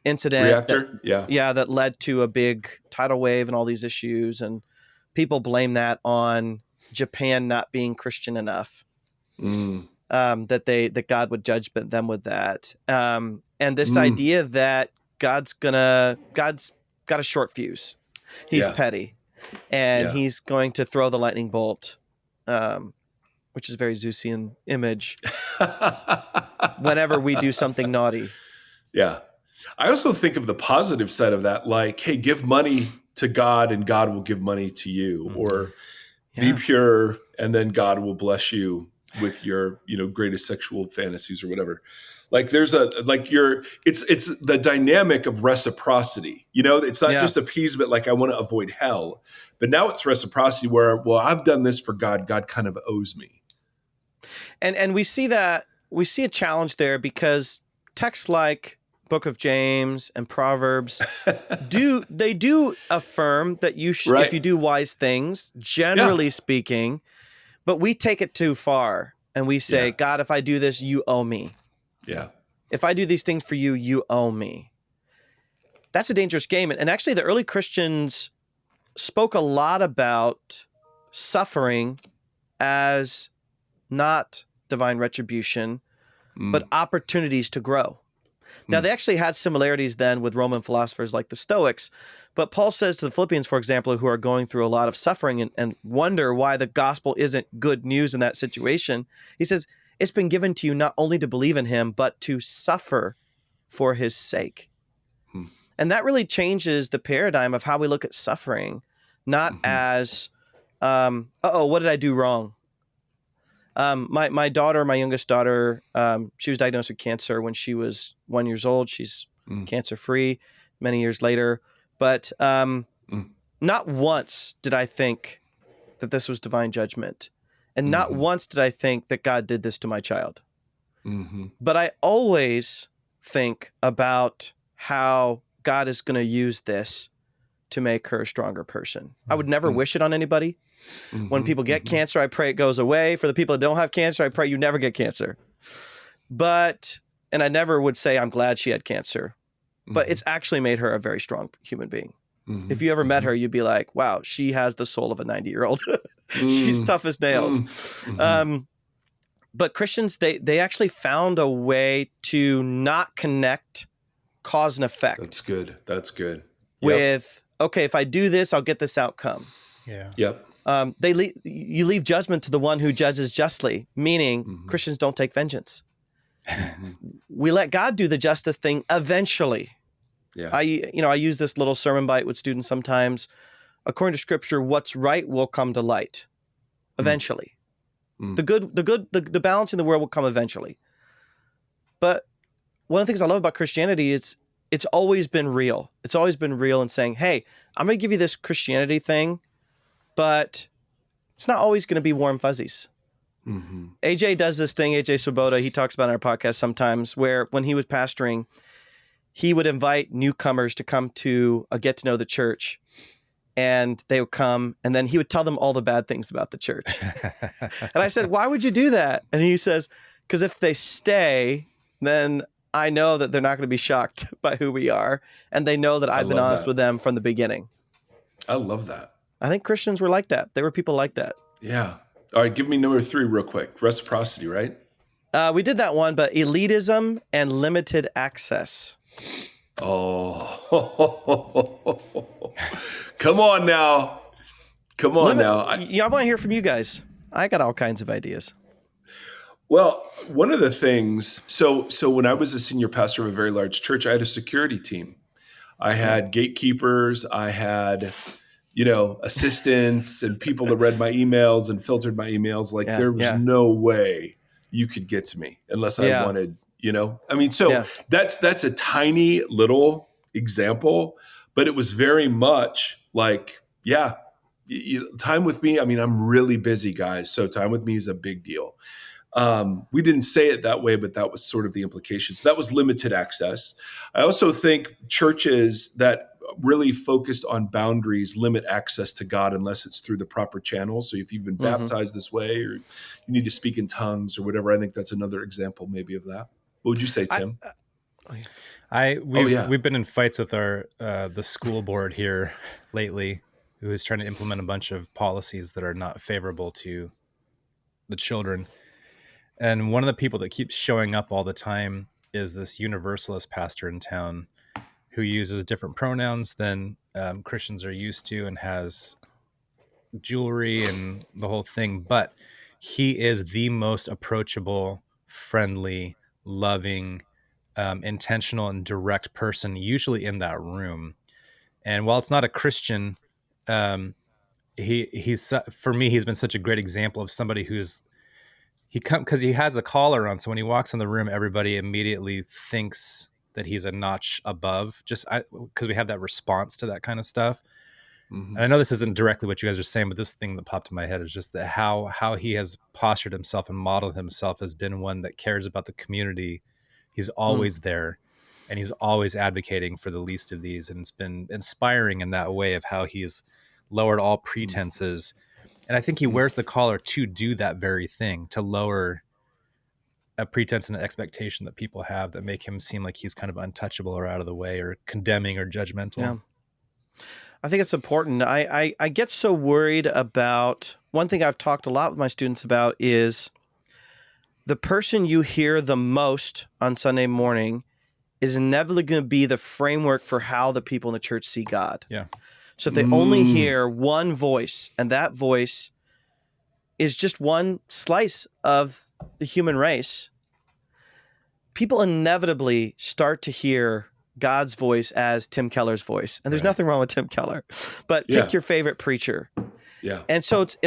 incident. Reactor? That led to a big tidal wave and all these issues. And people blame that on Japan not being Christian enough, that God would judge them with that. And this idea that God's got a short fuse. He's petty. And he's going to throw the lightning bolt, which is a very Zeusian image, whenever we do something naughty. Yeah. I also think of the positive side of that, like, hey, give money to God and God will give money to you, or be pure and then God will bless you with your, greatest sexual fantasies or whatever. Like it's the dynamic of reciprocity. It's not just appeasement, like I want to avoid hell, but now it's reciprocity where, well, I've done this for God. God kind of owes me. And we see a challenge there because texts like Book of James and Proverbs do affirm that you should, if you do wise things, generally speaking, but we take it too far and we say, God, if I do this, you owe me. Yeah. If I do these things for you, you owe me. That's a dangerous game. And actually, the early Christians spoke a lot about suffering as not divine retribution, but opportunities to grow. Now, they actually had similarities then with Roman philosophers like the Stoics, but Paul says to the Philippians, for example, who are going through a lot of suffering and wonder why the gospel isn't good news in that situation, he says, it's been given to you not only to believe in him, but to suffer for his sake. And that really changes the paradigm of how we look at suffering, not as, what did I do wrong? My daughter, my youngest daughter, she was diagnosed with cancer when she was 1 year old. She's cancer-free many years later. But not once did I think that this was divine judgment. And not once did I think that God did this to my child. But I always think about how God is going to use this to make her a stronger person. I would never wish it on anybody. When people get cancer, I pray it goes away. For the people that don't have cancer, I pray you never get cancer. And I never would say I'm glad she had cancer. But it's actually made her a very strong human being. If you ever met her, you'd be like, wow, she has the soul of a 90-year-old. She's tough as nails. But Christians, they actually found a way to not connect cause and effect. That's good. With, okay, if I do this, I'll get this outcome. Yeah. Yep. You leave judgment to the one who judges justly, meaning Christians don't take vengeance. We let God do the justice thing eventually. Yeah. I use this little sermon bite with students sometimes. According to Scripture, what's right will come to light eventually. The balance in the world will come eventually. But one of the things I love about Christianity is it's always been real. It's always been real in saying, hey, I'm going to give you this Christianity thing, but it's not always going to be warm fuzzies. Mm-hmm. AJ does this thing, AJ Swoboda, he talks about in our podcast sometimes, where when he was pastoring, he would invite newcomers to come to a get to know the church, and they would come, and then he would tell them all the bad things about the church. And I said, why would you do that? And he says, because if they stay, then I know that they're not going to be shocked by who we are, and they know that I've been honest with them from the beginning. I love that. I think Christians were like that. There were people like that. Yeah. All right, give me number 3 real quick. Reciprocity, right? We did that one, but elitism and limited access. Oh, come on now. Come on now. I want to hear from you guys. I got all kinds of ideas. Well, one of the things, so when I was a senior pastor of a very large church, I had a security team. I had gatekeepers. I had, assistants and people that read my emails and filtered my emails. Like there was no way you could get to me unless I wanted, that's a tiny little example, but it was very much like, time with me. I mean, I'm really busy, guys. So time with me is a big deal. We didn't say it that way, but that was sort of the implication. So that was limited access. I also think churches that really focused on boundaries limit access to God unless it's through the proper channels. So if you've been baptized this way, or you need to speak in tongues or whatever, I think that's another example maybe of that. What would you say, Tim? We've been in fights with the school board here lately, who is trying to implement a bunch of policies that are not favorable to the children. And one of the people that keeps showing up all the time is this Universalist pastor in town who uses different pronouns than Christians are used to and has jewelry and the whole thing. But he is the most approachable, friendly, loving, intentional, and direct person usually in that room. And while it's not a Christian, he's for me, he's been such a great example of somebody because he has a collar on. So when he walks in the room, everybody immediately thinks that he's a notch above, just because we have that response to that kind of stuff. Mm-hmm. And I know this isn't directly what you guys are saying, but this thing that popped in my head is just that how he has postured himself and modeled himself as been one that cares about the community. He's always there, and he's always advocating for the least of these. And it's been inspiring in that way of how he's lowered all pretenses. And I think he wears the collar to do that very thing, to lower a pretense and an expectation that people have that make him seem like he's kind of untouchable or out of the way or condemning or judgmental. Yeah. I think it's important. I get so worried about, one thing I've talked a lot with my students about is the person you hear the most on Sunday morning is inevitably going to be the framework for how the people in the church see God. Yeah. So if they only hear one voice, and that voice is just one slice of the human race, people inevitably start to hear God's voice as Tim Keller's voice. And there's nothing wrong with Tim Keller, but pick your favorite preacher. Yeah. And so it's,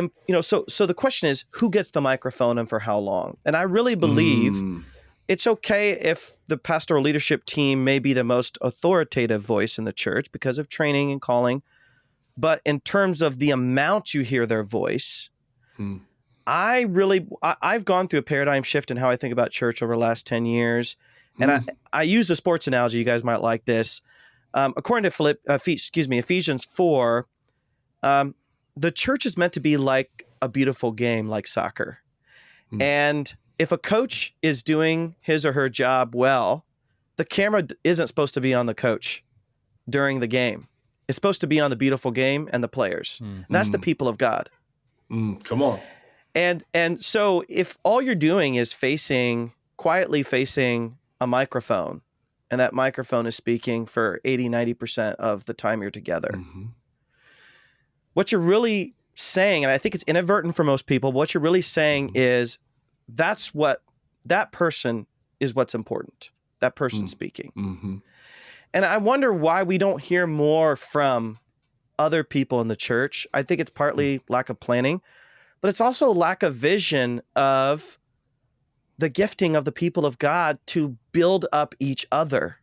so the question is, who gets the microphone and for how long? And I really believe it's okay if the pastoral leadership team may be the most authoritative voice in the church because of training and calling. But in terms of the amount you hear their voice, I've gone through a paradigm shift in how I think about church over the last 10 years. And I use a sports analogy. You guys might like this. According to Ephesians 4, the church is meant to be like a beautiful game, like soccer. And if a coach is doing his or her job well, the camera isn't supposed to be on the coach during the game. It's supposed to be on the beautiful game and the players. And that's the people of God. Come on. And so if all you're doing is quietly facing a microphone, and that microphone is speaking for 80-90% of the time you're together, what you're really saying, and I think it's inadvertent for most people, what you're really saying is that person is what's important. That person speaking. And I wonder why we don't hear more from other people in the church. I think it's partly lack of planning, but it's also lack of vision of the gifting of the people of God to build up each other.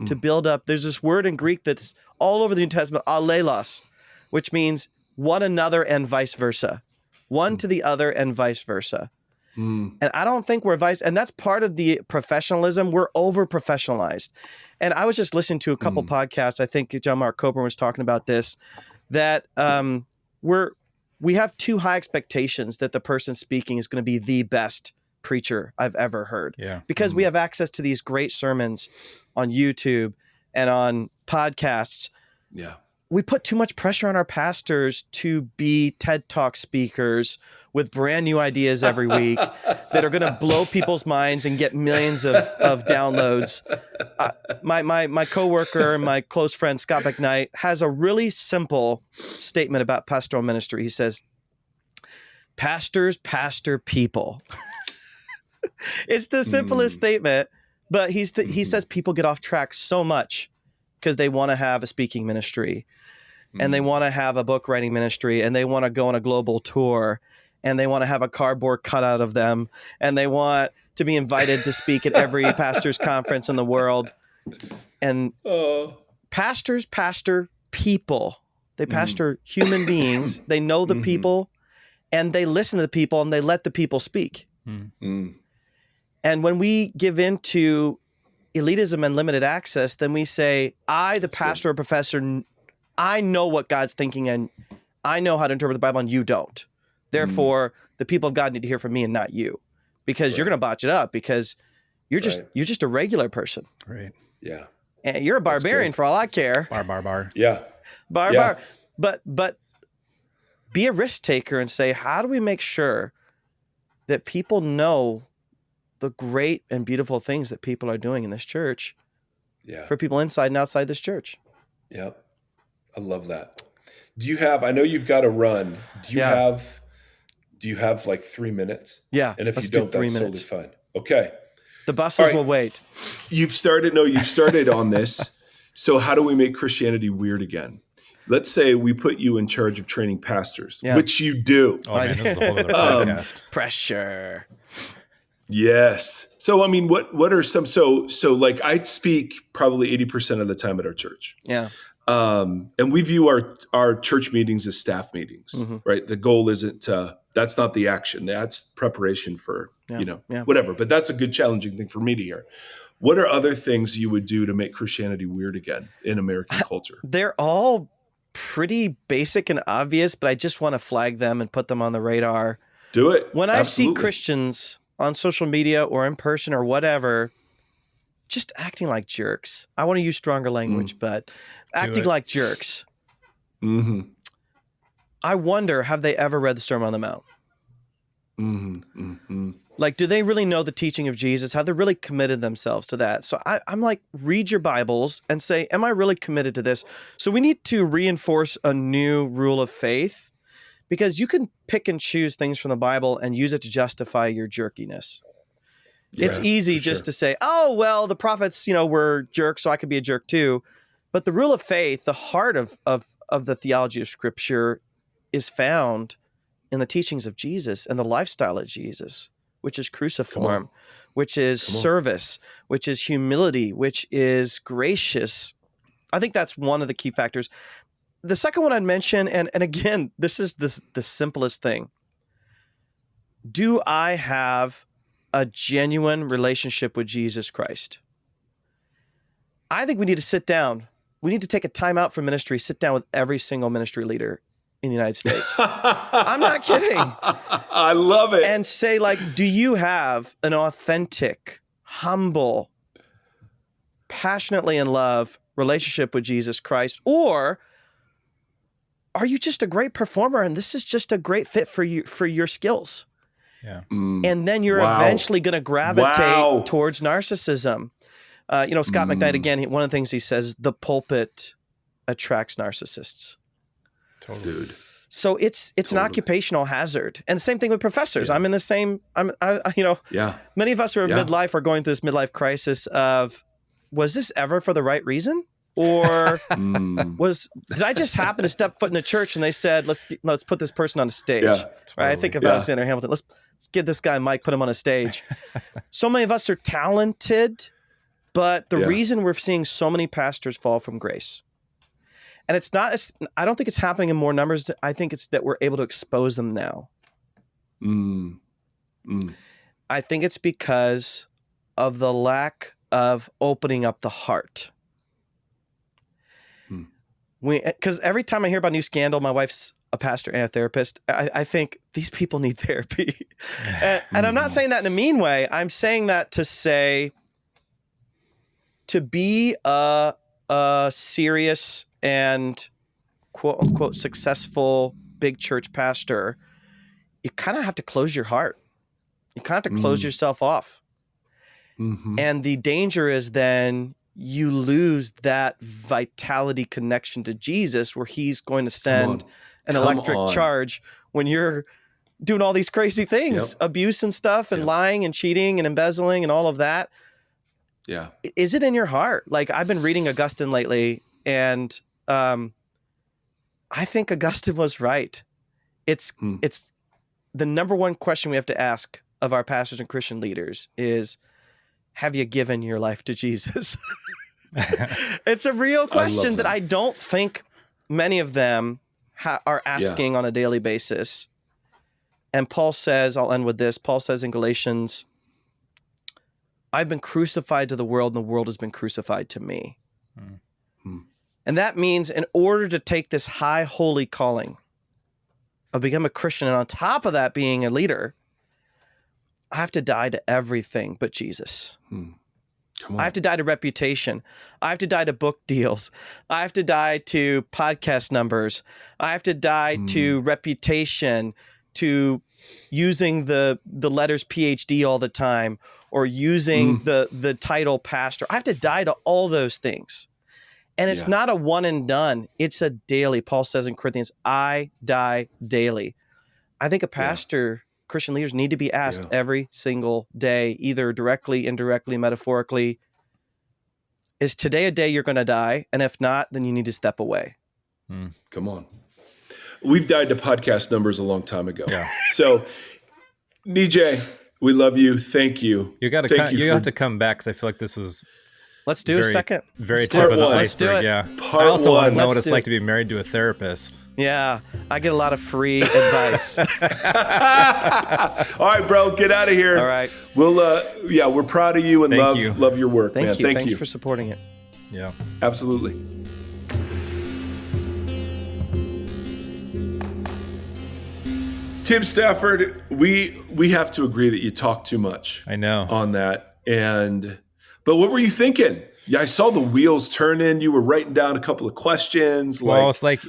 to build up. There's this word in Greek that's all over the New Testament, alelos, which means one another and vice versa. One to the other and vice versa. And I don't think we're and that's part of the professionalism. We're over professionalized. And I was just listening to a couple podcasts. I think John Mark Coburn was talking about this, that we have too high expectations that the person speaking is going to be the best preacher I've ever heard. Yeah. Because we have access to these great sermons on YouTube and on podcasts. Yeah. We put too much pressure on our pastors to be TED Talk speakers with brand new ideas every week that are going to blow people's minds and get millions of downloads. My coworker and my close friend, Scott McKnight, has a really simple statement about pastoral ministry. He says, pastors pastor people. It's the simplest statement, but he says people get off track so much because they want to have a speaking ministry and they want to have a book writing ministry and they want to go on a global tour and they want to have a cardboard cutout of them and they want to be invited to speak at every pastor's conference in the world. And pastors pastor people. They pastor human beings. They know the people and they listen to the people and they let the people speak. And when we give in to elitism and limited access, then we say, I, the pastor or professor, I know what God's thinking and I know how to interpret the Bible and you don't. Therefore, the people of God need to hear from me and not you, because you're going to botch it up because you're just a regular person. Right. Yeah. And you're a barbarian for all I care. Bar. Yeah. Bar. But be a risk taker and say, how do we make sure that people know the great and beautiful things that people are doing in this church for people inside and outside this church? Yeah. I love that. Do you have, I know you've got to run. Do you have like 3 minutes? Yeah. And if you don't, that's totally fine. Okay. The buses will wait. You've started on this. So how do we make Christianity weird again? Let's say we put you in charge of training pastors, which you do. Oh man, this is a whole other podcast. Pressure. Yes. So, I mean, what are some, so like I speak probably 80% of the time at our church. Yeah. And we view our church meetings as staff meetings, right? The goal isn't that's not the action. That's preparation for, whatever, but that's a good challenging thing for me to hear. What are other things you would do to make Christianity weird again in American culture? They're all pretty basic and obvious, but I just want to flag them and put them on the radar. Do it. When I see Christians on social media or in person or whatever, just acting like jerks. I want to use stronger language, but acting like jerks. I wonder, have they ever read the Sermon on the Mount? Like, do they really know the teaching of Jesus? Have they really committed themselves to that? So I'm like, read your Bibles and say, am I really committed to this? So we need to reinforce a new rule of faith, because you can pick and choose things from the Bible and use it to justify your jerkiness. Yeah, it's easy just to say, oh, well, the prophets, were jerks, so I could be a jerk too. But the rule of faith, the heart of the theology of Scripture, is found in the teachings of Jesus and the lifestyle of Jesus, which is cruciform, which is service, which is humility, which is gracious. I think that's one of the key factors. The second one I'd mention, and again, this is the simplest thing. Do I have a genuine relationship with Jesus Christ? I think we need to sit down. We need to take a time out from ministry, sit down with every single ministry leader in the United States. I'm not kidding. I love it. And say, like, do you have an authentic, humble, passionately in love relationship with Jesus Christ? Or are you just a great performer and this is just a great fit for you, for your skills? Yeah. And then you're eventually going to gravitate towards narcissism. Scott McKnight, again, one of the things he says, the pulpit attracts narcissists. Totally. Dude. So it's an occupational hazard. And the same thing with professors. Yeah. I'm in the same, many of us who are midlife are going through this midlife crisis of, was this ever for the right reason? Or did I just happen to step foot in a church and they said, let's put this person on a stage? Yeah, totally. Right? I think of Alexander Hamilton. Let's get this guy, Mike, put him on a stage. So many of us are talented But the reason we're seeing so many pastors fall from grace, and I don't think it's happening in more numbers. I think it's that we're able to expose them now. I think it's because of the lack of opening up the heart. Because every time I hear about a new scandal, my wife's a pastor and a therapist, I think these people need therapy. And I'm not saying that in a mean way. I'm saying that to say, to be a serious and quote unquote successful big church pastor, you kind of have to close your heart. You kind of have to close yourself off. And the danger is then you lose that vitality connection to Jesus, where he's going to send an electric charge when you're doing all these crazy things, abuse and stuff, and lying and cheating and embezzling and all of that. Yeah. Is it in your heart? Like, I've been reading Augustine lately, and I think Augustine was right. It's the number one question we have to ask of our pastors and Christian leaders is, have you given your life to Jesus? It's a real question that I don't think many of them are asking on a daily basis. And Paul says, I'll end with this. Paul says in Galatians, I've been crucified to the world, and the world has been crucified to me. And that means in order to take this high, holy calling of become a Christian, and on top of that being a leader, I have to die to everything but Jesus. I have to die to reputation. I have to die to book deals. I have to die to podcast numbers. I have to die to reputation, to using the letters PhD all the time, or using the title pastor. I have to die to all those things. And it's not a one and done. It's a daily. Paul says in Corinthians, I die daily. I think a pastor, Christian leaders need to be asked every single day, either directly, indirectly, metaphorically, is today a day you're going to die? And if not, then you need to step away. Come on. We've died to podcast numbers a long time ago. Yeah. So, Nijay, we love you. Thank you. You have to come back, because I feel like this was... Let's do a second. Very tip of the iceberg. Let's do it. Yeah. Part I also want to know Let's what it's do like it. to be married to a therapist. Yeah, I get a lot of free advice. All right, bro, get out of here. All right. We'll, we're proud of you and Thank you. love your work, man. Thank you. Thank Thanks you for supporting it. Yeah. Absolutely. Tim Stafford, we have to agree that you talk too much. I know. On that. But what were you thinking? Yeah, I saw the wheels turning. You were writing down a couple of questions. Well, it's like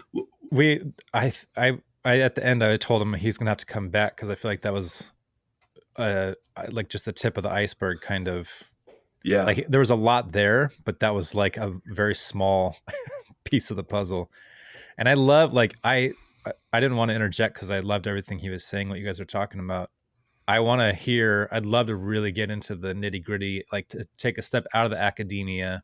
I at the end I told him he's gonna have to come back, because I feel like that was like just the tip of the iceberg, kind of. Yeah. Like there was a lot there, but that was like a very small piece of the puzzle. And I love, like, I didn't want to interject because I loved everything he was saying, what you guys are talking about. I'd love to really get into the nitty gritty, like to take a step out of the academia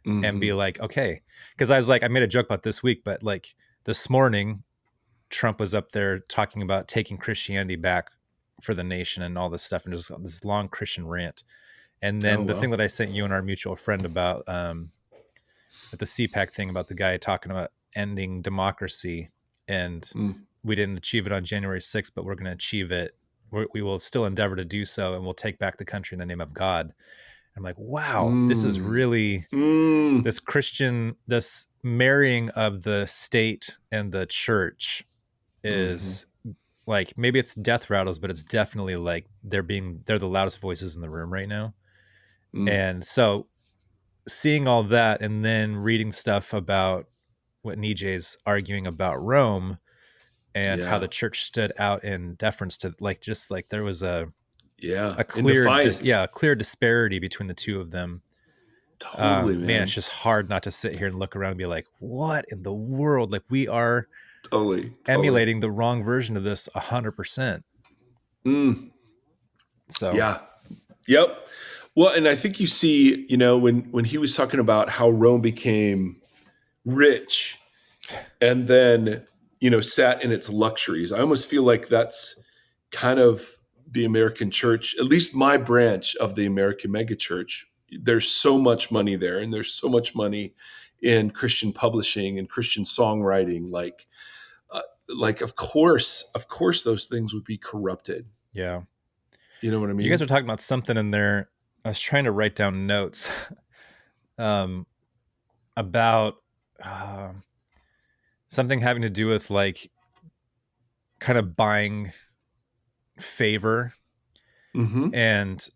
and be like, okay. Cause I was like, I made a joke about this week, but like this morning, Trump was up there talking about taking Christianity back for the nation and all this stuff. And just this long Christian rant. And then the thing that I sent you and our mutual friend about, at the CPAC thing, about the guy talking about ending democracy, and we didn't achieve it on January 6th, but we're going to achieve it. We will still endeavor to do so, and we'll take back the country in the name of God. I'm like, wow, this is really this marrying of the state and the church is like, maybe it's death rattles, but it's definitely like they're the loudest voices in the room right now. And so seeing all that, and then reading stuff about what Nijay's arguing about Rome, and how the church stood out in deference to, like, just like there was a clear disparity between the two of them. Totally, man, it's just hard not to sit here and look around and be like, what in the world? Like, we are emulating the wrong version of this 100%. So Yep. Well, and I think you see, when he was talking about how Rome became rich and then, sat in its luxuries, I almost feel like that's kind of the American church, at least my branch of the American megachurch, there's so much money there, and there's so much money in Christian publishing and Christian songwriting. Like of course those things would be corrupted. Yeah. You know what I mean? You guys are talking about something in there. I was trying to write down notes about something having to do with like kind of buying favor, and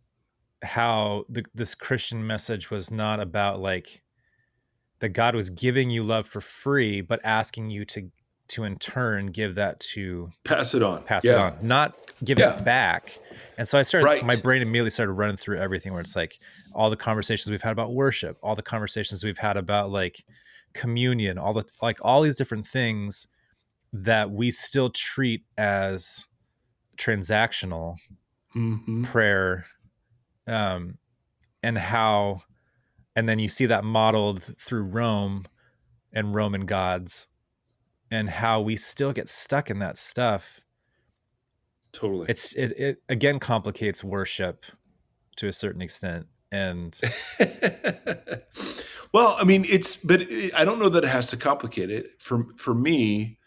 how this Christian message was not about like that God was giving you love for free, but asking you to in turn give that to pass it on, not give it back. And so I started, my brain immediately started running through everything where it's like all the conversations we've had about worship, all the conversations we've had about like communion, all these different things that we still treat as transactional prayer, and then you see that modeled through Rome and Roman gods, and how we still get stuck in that stuff. Totally. It again complicates worship to a certain extent. And well, I mean, I don't know that it has to complicate it. For me,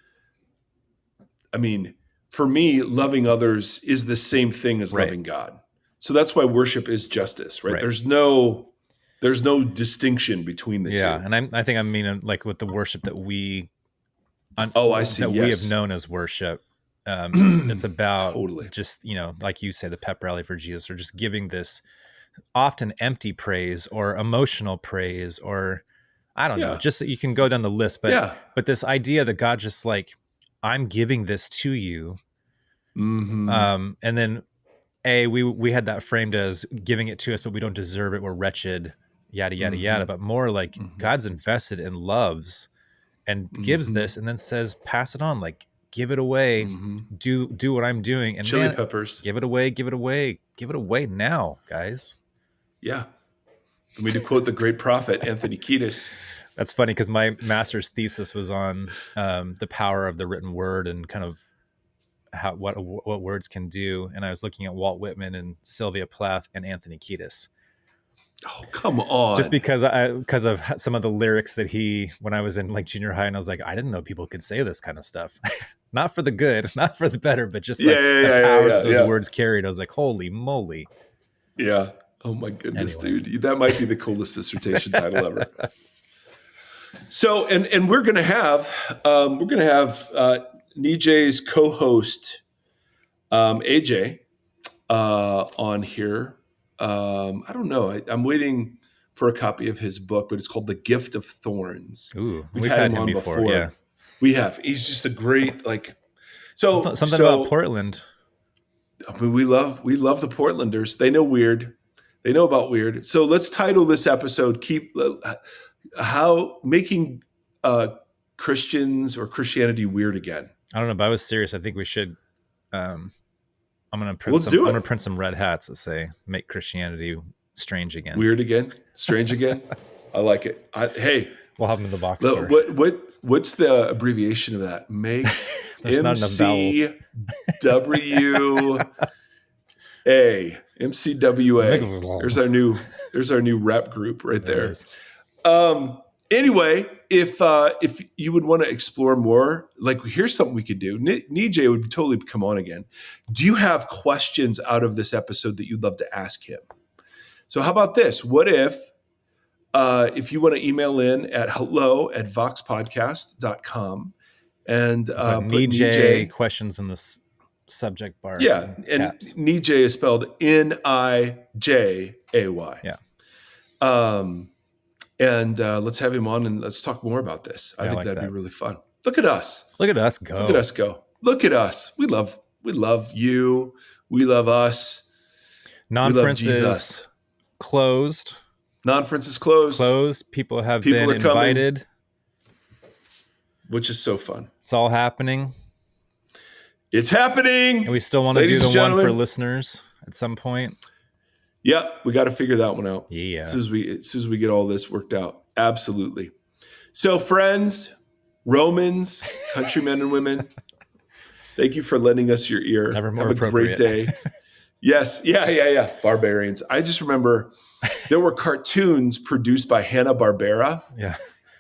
loving others is the same thing as loving God. So that's why worship is justice, right? There's no distinction between the two. Yeah, and I think I mean like with the worship that we I see. We have known as worship. It's about just, like you say, the pep rally for Jesus, or just giving this often empty praise or emotional praise, or I don't know, just that you can go down the list. But this idea that God just like, I'm giving this to you. And then we had that framed as giving it to us, but we don't deserve it. We're wretched, yada, yada, yada. But more like God's invested and loves and gives this, and then says, pass it on, like give it away, do what I'm doing. And chili peppers, give it away now, guys. Yeah. For me to quote the great prophet, Anthony Kiedis. That's funny because my master's thesis was on the power of the written word and kind of what words can do. And I was looking at Walt Whitman and Sylvia Plath and Anthony Kiedis. Oh, come on. Just because of some of the lyrics that when I was in like junior high, and I was like, I didn't know people could say this kind of stuff. Not for the good, not for the better, but just like the power that those words carried. I was like, holy moly. Yeah. Oh my goodness, dude. That might be the coolest dissertation title ever. So, and we're going to have Nijay's co-host, AJ, on here. I don't know. I'm waiting for a copy of his book, but it's called The Gift of Thorns. Ooh, we've had him on before. Yeah, we have. He's just a great, like, something about Portland. I mean, we love the Portlanders. They know weird. They know about weird. So let's title this episode how making Christians or Christianity weird again. I don't know, but I was serious. I think we should. I'm gonna print some red hats that say "Make Christianity strange again, weird again, strange again." I like it. Hey, we'll have them in the box store. What's the abbreviation of that? Make MCWA. MCWA. There's our new rap group right there. Anyway, if you would want to explore more, like here's something we could do. Nijay would totally come on again. Do you have questions out of this episode that you'd love to ask him? So how about this? What if you want to email in at hello@voxpodcast.com and put Nijay questions in the subject bar. Yeah, and caps. Nijay is spelled Nijay. Yeah. And let's have him on and let's talk more about this. I think that'd be really fun. Look at us. Look at us go. Look at us go. Look at us. We love you. We love us. Non-French is closed. Non-French is closed. People have been invited. Coming, which is so fun. It's all happening. It's happening. And we still want to do the one for listeners at some point. Yeah, we got to figure that one out. Yeah. As soon as we get all this worked out. Absolutely. So friends, Romans, countrymen and women, thank you for lending us your ear. Never more Have a appropriate. great day. Yes. Yeah. Barbarians. I just remember there were cartoons produced by Hanna-Barbera. Yeah.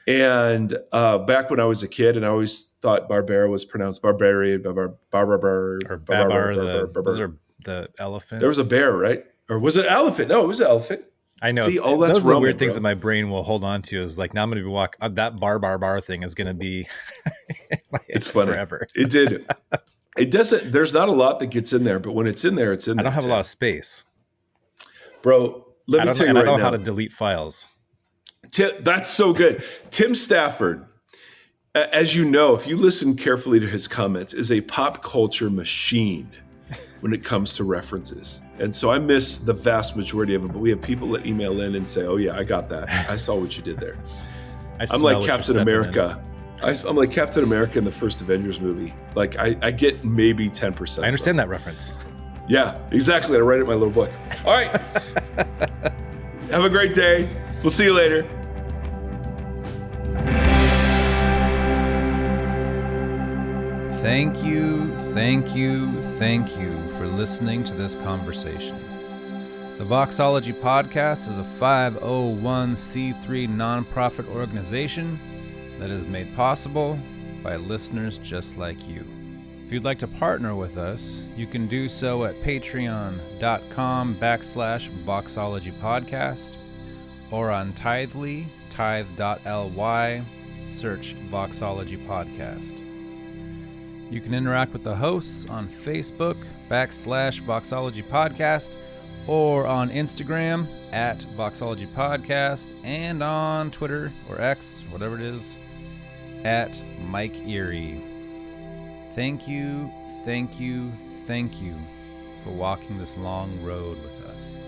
And back when I was a kid, and I always thought Barbera was pronounced Barbarian, Or the elephant. There was a bear, right? Or was it elephant? No, it was an elephant. I know. See, those are the weird things that my brain will hold on to. Is like, now I'm going to be that bar thing is going to be. It's funny. Forever. It did. It doesn't. There's not a lot that gets in there, but when it's in there, it's in there. I don't have a lot of space, bro. Let me tell you right now. I don't know how to delete files. That's so good. Tim Stafford, as you know, if you listen carefully to his comments, is a pop culture machine when it comes to references. And so I miss the vast majority of them, but we have people that email in and say, oh yeah, I got that. I saw what you did there. I'm like Captain America. I'm like Captain America in the first Avengers movie. Like I get maybe 10%. I understand that reference. Yeah, exactly. I write it in my little book. All right. Have a great day. We'll see you later. Thank you for listening to this conversation. The Voxology Podcast is a 501c3 nonprofit organization that is made possible by listeners just like you. If you'd like to partner with us, you can do so at patreon.com/Voxology Podcast or on Tithely, tithe.ly, search Voxology Podcast. You can interact with the hosts on Facebook /Voxology Podcast or on Instagram at Voxology Podcast and on Twitter or X, whatever it is, at Mike Erie. Thank you for walking this long road with us.